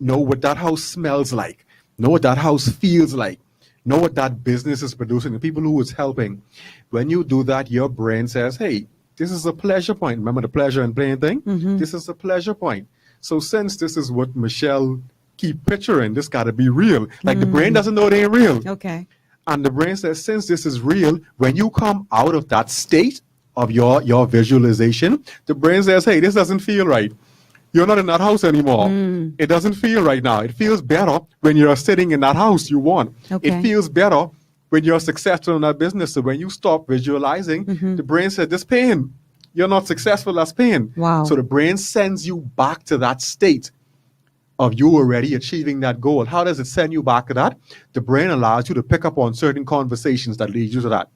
know what that house smells like. Know what that house feels like. Know what that business is producing, the people who it's helping. When you do that, your brain says, hey, this is a pleasure point. Remember the pleasure and pain thing? This is a pleasure point. So since this is what Michelle keep picturing, this got to be real. Like the brain doesn't know it ain't real. Okay. And the brain says, since this is real, when you come out of that state of your visualization, the brain says, hey, this doesn't feel right. You're not in that house anymore. It doesn't feel right now. It feels better when you're sitting in that house you want. It feels better when you're successful in that business. So when you stop visualizing, the brain said, this pain, you're not successful, that's pain. Wow. So the brain sends you back to that state of you already achieving that goal. How does it send you back to that? The brain allows you to pick up on certain conversations that lead you to that.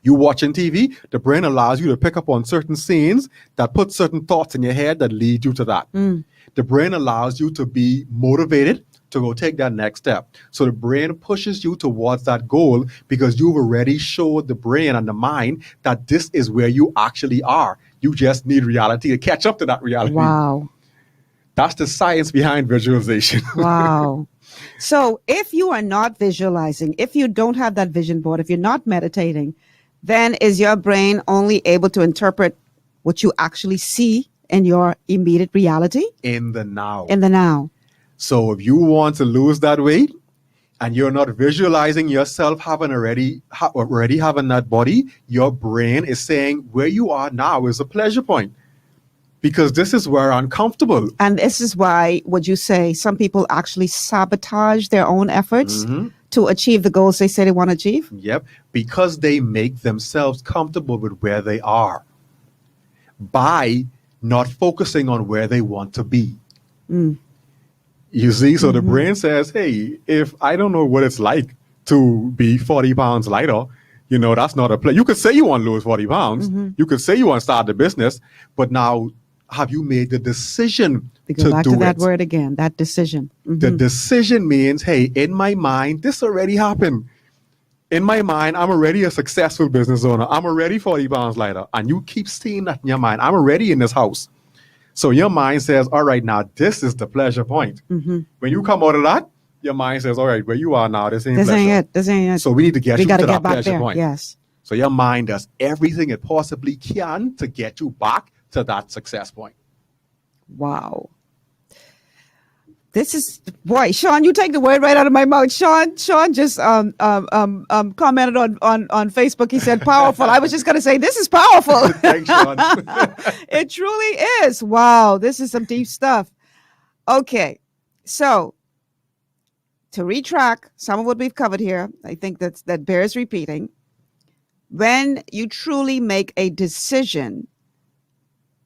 You watching TV, the brain allows you to pick up on certain scenes that put certain thoughts in your head that lead you to that. The brain allows you to be motivated to go take that next step. So the brain pushes you towards that goal because you've already showed the brain and the mind that this is where you actually are. You just need reality to catch up to that reality. Wow. That's the science behind visualization. Wow. So if you are not visualizing, if you don't have that vision board, if you're not meditating, then is your brain only able to interpret what you actually see in your immediate reality? In the now. In the now. So if you want to lose that weight and you're not visualizing yourself having already having that body, your brain is saying where you are now is a pleasure point. Because this is where I'm comfortable. And this is why, would you say, some people actually sabotage their own efforts to achieve the goals they say they want to achieve? Yep. Because they make themselves comfortable with where they are by not focusing on where they want to be. You see? So the brain says, hey, if I don't know what it's like to be 40 pounds lighter, that's not a play. You could say you want to lose 40 pounds. You could say you want to start the business, but now have you made the decision to go back to that word again, that decision? The decision means, hey, in my mind, this already happened. In my mind, I'm already a successful business owner. I'm already 40 pounds lighter. And you keep seeing that in your mind. I'm already in this house. So your mind says, all right, now this is the pleasure point. When you come out of that, your mind says, all right, where you are now, this ain't it. This ain't it. So we need to get you to that back pleasure there. point. Yes. So your mind does everything it possibly can to get you back to that success point. Wow. This is, boy, Sean, you take the word right out of my mouth. Sean just commented on Facebook. He said powerful. I was just going to say, this is powerful. Thanks, Sean. It truly is. Wow. This is some deep stuff. Okay. So to retrack some of what we've covered here, I think that bears repeating. When you truly make a decision,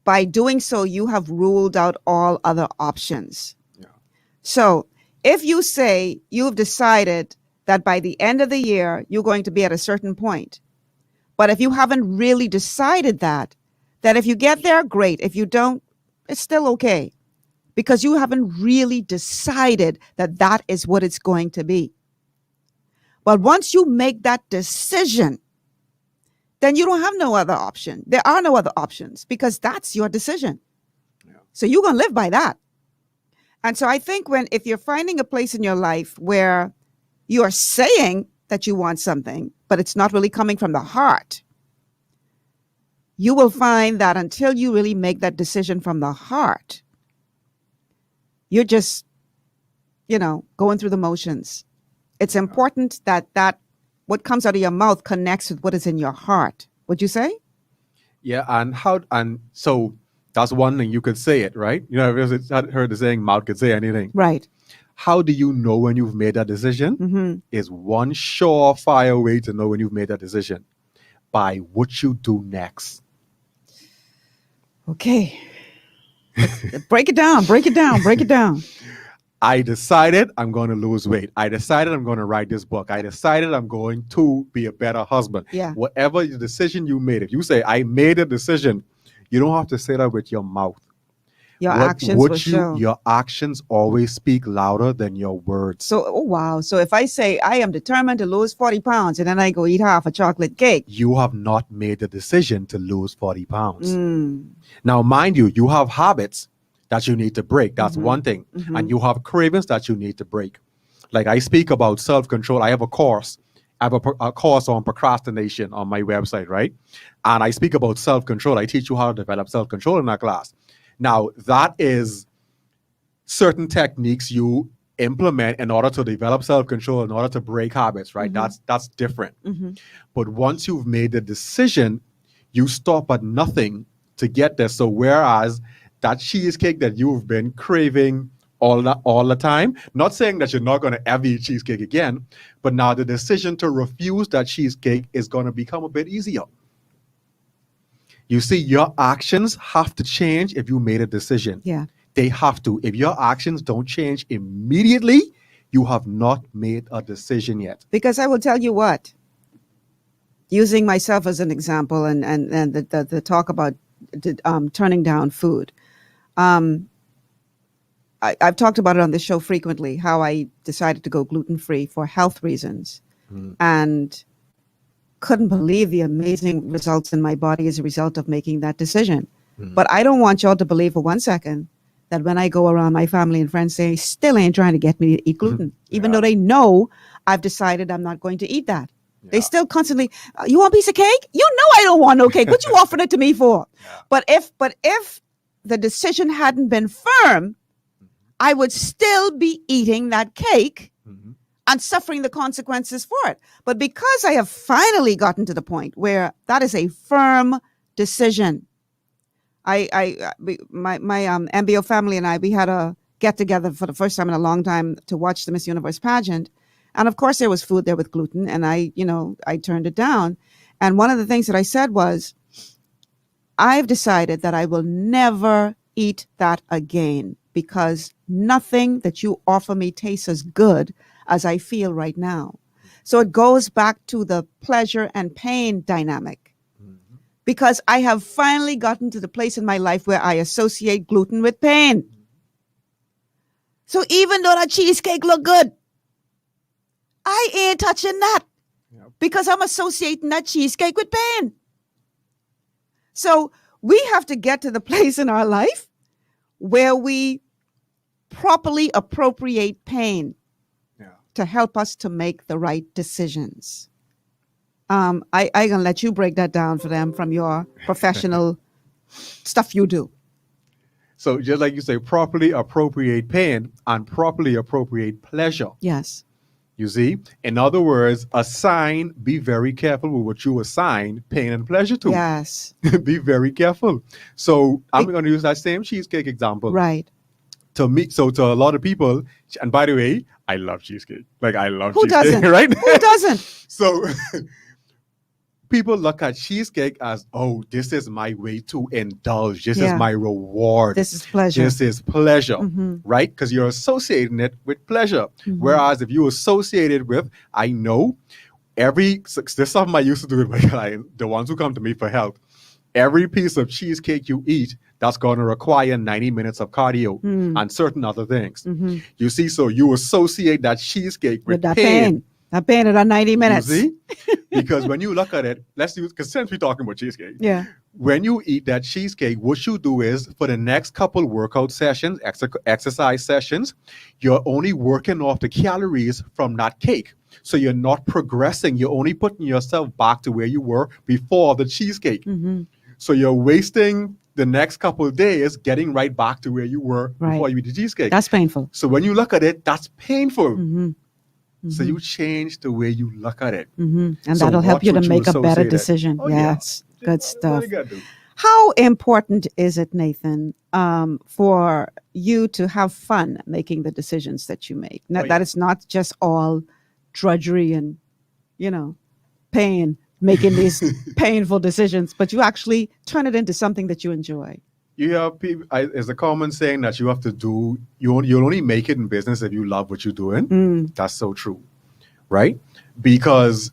by doing so, you have ruled out all other options. Yeah. So if you say you've decided that by the end of the year, you're going to be at a certain point, but if you haven't really decided that if you get there, great. If you don't, it's still okay, because you haven't really decided that is what it's going to be. But once you make that decision, then you don't have no other option. There are no other options, because that's your decision. Yeah. So you're going to live by that. And so I think if you're finding a place in your life where you are saying that you want something, but it's not really coming from the heart, you will find that until you really make that decision from the heart, you're just, going through the motions. It's important that what comes out of your mouth connects with what is in your heart. Would you say? Yeah, and so that's one thing, you could say it, right? I've heard the saying, mouth could say anything. Right. How do you know when you've made that decision? Mm-hmm. Is one surefire way to know when you've made that decision: by what you do next. Okay. Break it down. I decided I'm going to lose weight. I decided I'm going to write this book. I decided I'm going to be a better husband. Yeah. Whatever the decision you made, if you say, I made a decision, you don't have to say that with your mouth. Your actions will show. Your actions always speak louder than your words. So, oh wow. So if I say I am determined to lose 40 pounds and then I go eat half a chocolate cake, you have not made the decision to lose 40 pounds. Now, mind you, you have habits that you need to break. That's one thing. Mm-hmm. And you have cravings that you need to break. Like I speak about self-control. I have a course. I have a course on procrastination on my website, right? And I speak about self-control. I teach you how to develop self-control in that class. Now, that is certain techniques you implement in order to develop self-control, in order to break habits, right? Mm-hmm. That's different. Mm-hmm. But once you've made the decision, you stop at nothing to get there. So whereas that cheesecake that you've been craving all the time, not saying that you're not going to ever eat cheesecake again, but now the decision to refuse that cheesecake is going to become a bit easier. You see, your actions have to change if you made a decision. Yeah. They have to. If your actions don't change immediately, you have not made a decision yet. Because I will tell you what, using myself as an example and the talk about turning down food. I've talked about it on this show frequently, how I decided to go gluten-free for health reasons and couldn't believe the amazing results in my body as a result of making that decision. But I don't want y'all to believe for 1 second that when I go around my family and friends, they still ain't trying to get me to eat gluten, even though they know I've decided I'm not going to eat that. Yeah. They still constantly, you want a piece of cake? You know I don't want no cake. What you offering it to me for? Yeah. But if the decision hadn't been firm, I would still be eating that cake and suffering the consequences for it. But because I have finally gotten to the point where that is a firm decision, my MBO family and I, we had a get together for the first time in a long time to watch the Miss Universe pageant. And of course there was food there with gluten, and I turned it down. And one of the things that I said was, I've decided that I will never eat that again, because nothing that you offer me tastes as good as I feel right now. So it goes back to the pleasure and pain dynamic, because I have finally gotten to the place in my life where I associate gluten with pain. So even though that cheesecake look good, I ain't touching that because I'm associating that cheesecake with pain. So we have to get to the place in our life where we properly appropriate pain to help us to make the right decisions. I gonna let you break that down for them from your professional stuff you do. So just like you say, properly appropriate pain and properly appropriate pleasure. Yes. You see? In other words, be very careful with what you assign pain and pleasure to. Yes. Be very careful. So I'm going to use that same cheesecake example. Right. To a lot of people, and by the way, I love cheesecake. Like, I love Who cheesecake, doesn't? right? Who doesn't? So people look at cheesecake as, oh, this is my way to indulge. This Yeah. is my reward. This is pleasure. This is pleasure, Mhm. right? Because you're associating it with pleasure. Mhm. Whereas if you associate it with, I know this is something I used to do with my clients, the ones who come to me for help. Every piece of cheesecake you eat, that's going to require 90 minutes of cardio Mm. and certain other things. Mhm. You see, so you associate that cheesecake with That pain. That pain at that 90 minutes. You see? Because when you look at it, because since we're talking about cheesecake, Yeah. when you eat that cheesecake, what you do is for the next couple workout sessions, exercise sessions, you're only working off the calories from that cake. So you're not progressing. You're only putting yourself back to where you were before the cheesecake. Mm-hmm. So you're wasting the next couple of days getting right back to where you were before Right. you eat the cheesecake. That's painful. So when you look at it, that's painful. Mm-hmm. So you change the way you look at it. Mm-hmm. And So that'll help watch you to what make a better associate it. decision. Oh, yeah. Yes. Good stuff. you gotta do. How important is it, Nathan, for you to have fun making the decisions that you make? Oh, yeah. That it's not just all drudgery and, pain, making these painful decisions, but you actually turn it into something that you enjoy. You have people. There's a common saying that you have to do. You'll only make it in business if you love what you're doing. Mm. That's so true, right? Because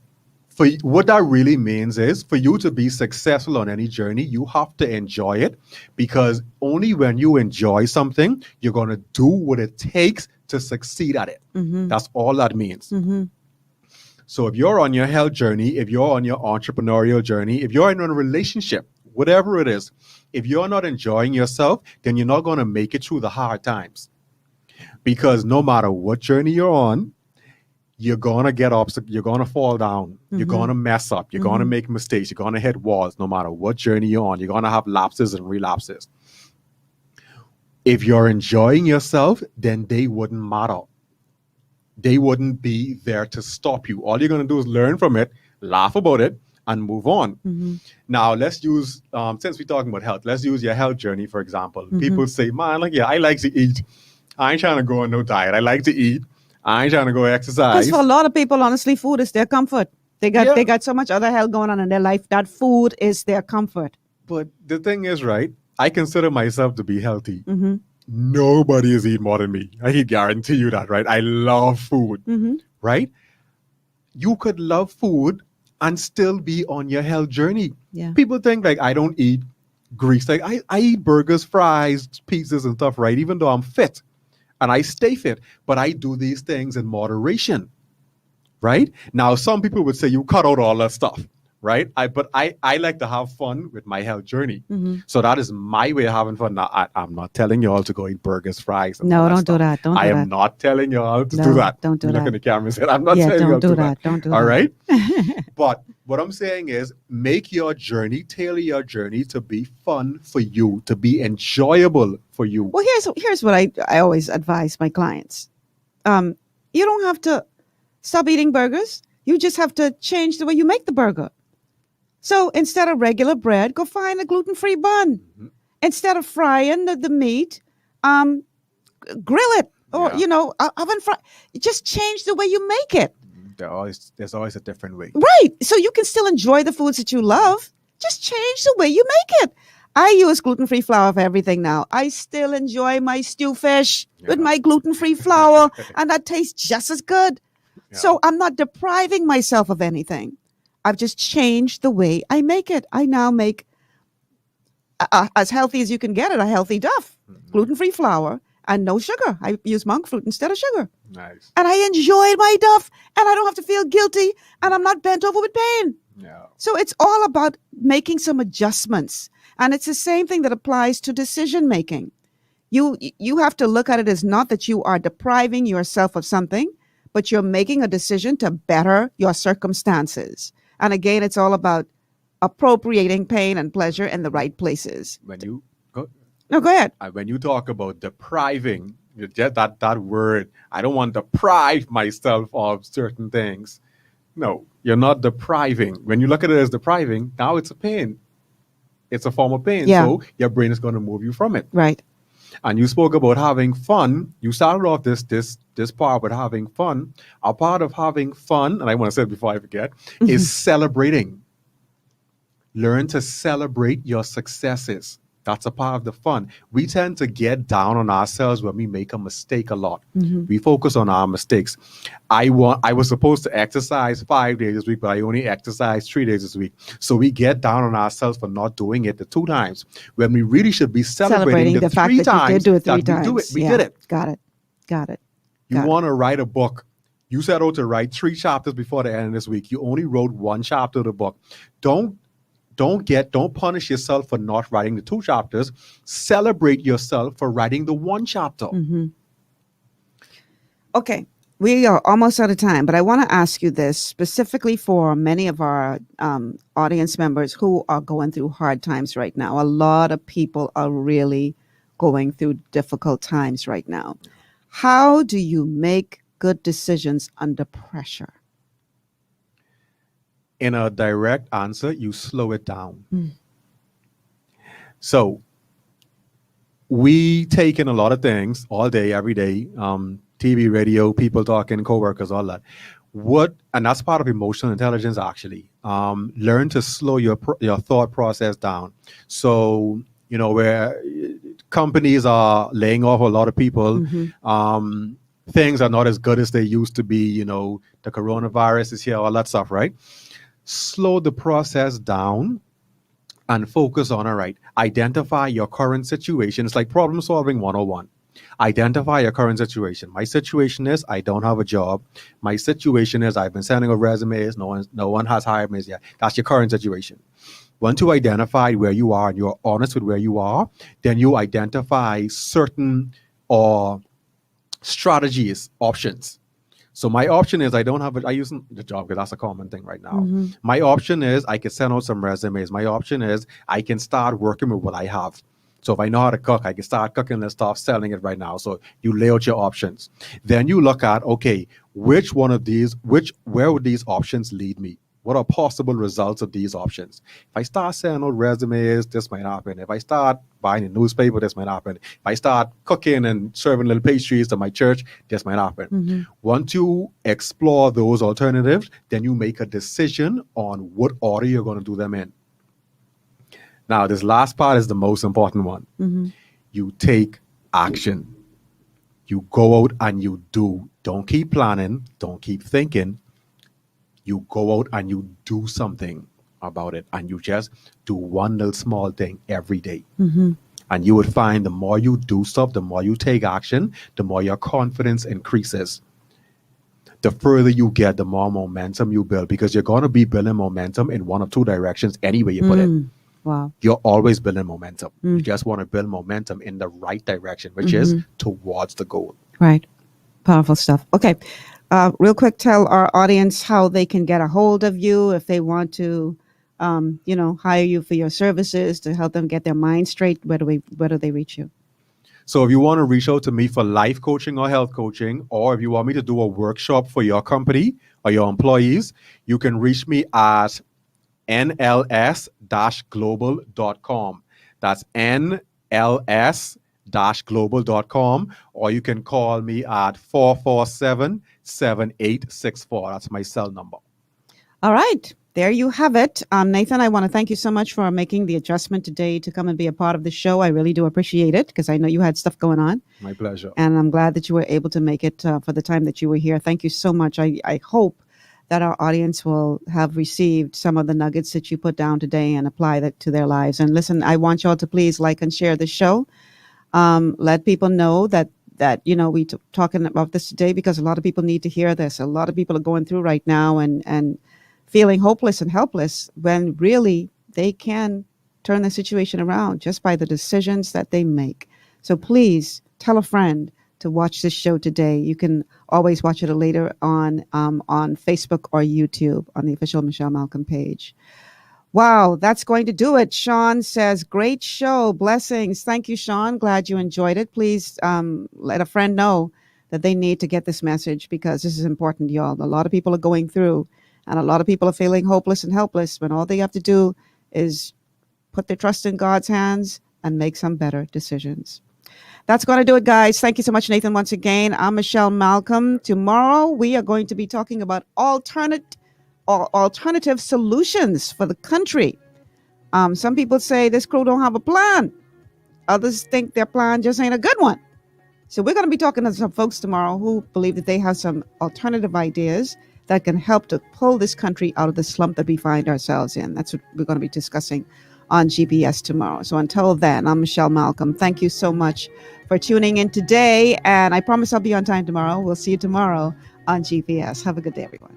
for what that really means is for you to be successful on any journey, you have to enjoy it. Because only when you enjoy something, you're gonna do what it takes to succeed at it. Mm-hmm. That's all that means. Mm-hmm. So if you're on your health journey, if you're on your entrepreneurial journey, if you're in a relationship, whatever it is, if you're not enjoying yourself, then you're not going to make it through the hard times. Because no matter what journey you're on, you're going to get obstacles, you're going to fall down, you're going to mess up, you're going to make mistakes, you're going to hit walls. No matter what journey you're on, you're going to have lapses and relapses. If you're enjoying yourself, then they wouldn't matter. They wouldn't be there to stop you. All you're going to do is learn from it, laugh about it, and move on. Mm-hmm. Now, let's use, since we're talking about health, let's use your health journey, for example. Mm-hmm. People say, man, I like to eat. I ain't trying to go on no diet. I like to eat. I ain't trying to go exercise. Because for a lot of people, honestly, food is their comfort. They got so much other hell going on in their life that food is their comfort. But the thing is, right, I consider myself to be healthy. Mm-hmm. Nobody is eating more than me. I can guarantee you that, right? I love food, Mm-hmm. right? You could love food and still be on your health journey. Yeah. People think I don't eat grease. I eat burgers, fries, pizzas and stuff, right? Even though I'm fit and I stay fit, but I do these things in moderation, right? Now, some people would say you cut out all that stuff, right? But I like to have fun with my health journey. Mm-hmm. So that is my way of having fun. Now, I'm not telling you all to go eat burgers, fries. And No, all don't do that. Don't do I am that. not telling you all to No, do that. don't do Look that. in the camera and say, I'm not Yeah, telling you all don't to do that. Don't do all that. right? But what I'm saying is make your journey, tailor your journey to be fun for you, to be enjoyable for you. Well, here's what I always advise my clients. You don't have to stop eating burgers. You just have to change the way you make the burger. So instead of regular bread, go find a gluten-free bun. Mm-hmm. Instead of frying the meat, grill it or, oven fry. Just change the way you make it. There's always a different way. Right. So you can still enjoy the foods that you love. Just change the way you make it. I use gluten-free flour for everything now. I still enjoy my stew fish with my gluten-free flour, and that tastes just as good. Yeah. So I'm not depriving myself of anything. I've just changed the way I make it. I now make as healthy as you can get it, a healthy duff, gluten-free flour, and no sugar. I use monk fruit instead of sugar. Nice. And I enjoy my duff, and I don't have to feel guilty, and I'm not bent over with pain. Yeah. So it's all about making some adjustments. And it's the same thing that applies to decision making. You have to look at it as not that you are depriving yourself of something, but you're making a decision to better your circumstances. And again, it's all about appropriating pain and pleasure in the right places. Go ahead. When you talk about depriving, that word, I don't want to deprive myself of certain things. No, you're not depriving. When you look at it as depriving, now it's a pain. It's a form of pain. Yeah. So your brain is going to move you from it. Right. And you spoke about having fun. You started off this part with having fun. A part of having fun, and I want to say it before I forget, is celebrating. Learn to celebrate your successes. That's a part of the fun. We tend to get down on ourselves when we make a mistake a lot. We focus on our mistakes. I was supposed to exercise 5 days this week, but I only exercised 3 days this week. So we get down on ourselves for not doing it the 2 times when we really should be celebrating the fact 3 that times you did do it 3 that times. we did it. Got it. You want to write a book. You set out to write 3 chapters before the end of this week. You only wrote 1 chapter of the book. Don't punish yourself for not writing the 2 chapters. Celebrate yourself for writing the 1 chapter. Okay, we are almost out of time, but I want to ask you this specifically for many of our audience members who are going through hard times right now. A lot of people are really going through difficult times right now. How do you make good decisions under pressure? In a direct answer, you slow it down. So we take in a lot of things all day, every day, TV, radio, people talking, coworkers, all that. And that's part of emotional intelligence, actually. Learn to slow your thought process down. So, where companies are laying off a lot of people, things are not as good as they used to be, the coronavirus is here, all that stuff, right? Slow the process down and focus on, all right, identify your current situation. It's like problem solving 101. Identify your current situation. My situation is I don't have a job. My situation is I've been sending out resumes. No one has hired me yet. That's your current situation. Once you identify where you are and you're honest with where you are, then you identify certain strategies, options. So my option is I use the job because that's a common thing right now. My option is I can send out some resumes. My option is I can start working with what I have. So if I know how to cook, I can start cooking and stuff, selling it right now. So you lay out your options. Then you look at, okay, where would these options lead me? What are possible results of these options? If I start sending out resumes, this might happen. If I start buying a newspaper, this might happen. If I start cooking and serving little pastries to my church, this might happen. Once you explore those alternatives, then you make a decision on what order you're going to do them in. Now, this last part is the most important one. You take action. You go out and you do. Don't keep planning. Don't keep thinking. You go out and you do something about it, and you just do one little small thing every day. And you would find the more you do stuff, the more you take action, the more your confidence increases. The further you get, the more momentum you build, because you're going to be building momentum in one of 2 directions anyway you put it. Wow. You're always building momentum. You just want to build momentum in the right direction, which is towards the goal. Right. Powerful stuff. Okay. Real quick, tell our audience how they can get a hold of you if they want to, hire you for your services to help them get their mind straight. Where do they reach you? So if you want to reach out to me for life coaching or health coaching, or if you want me to do a workshop for your company or your employees, you can reach me at nls-global.com. That's nls-global.com, or you can call me at 447-7864. That's my cell number. All right. There you have it. Nathan, I want to thank you so much for making the adjustment today to come and be a part of the show. I really do appreciate it because I know you had stuff going on. My pleasure. And I'm glad that you were able to make it for the time that you were here. Thank you so much. I hope that our audience will have received some of the nuggets that you put down today and apply that to their lives. And listen, I want y'all to please like and share the show. Let people know that we talking about this today because a lot of people need to hear this. A lot of people are going through right now and feeling hopeless and helpless when really they can turn the situation around just by the decisions that they make. So please tell a friend to watch this show today. You can always watch it later on Facebook or YouTube on the official Michelle Malcolm page. Wow, that's going to do it. Sean says, great show. Blessings. Thank you, Sean. Glad you enjoyed it. Please let a friend know that they need to get this message because this is important, y'all. A lot of people are going through and a lot of people are feeling hopeless and helpless when all they have to do is put their trust in God's hands and make some better decisions. That's going to do it, guys. Thank you so much, Nathan, once again. I'm Michelle Malcolm. Tomorrow, we are going to be talking about alternative solutions for the country. Some people say this crew don't have a plan. Others think their plan just ain't a good one. So we're going to be talking to some folks tomorrow who believe that they have some alternative ideas that can help to pull this country out of the slump that we find ourselves in. That's what we're going to be discussing on GPS tomorrow. So until then, I'm Michelle Malcolm. Thank you so much for tuning in today. And I promise I'll be on time tomorrow. We'll see you tomorrow on GPS. Have a good day, everyone.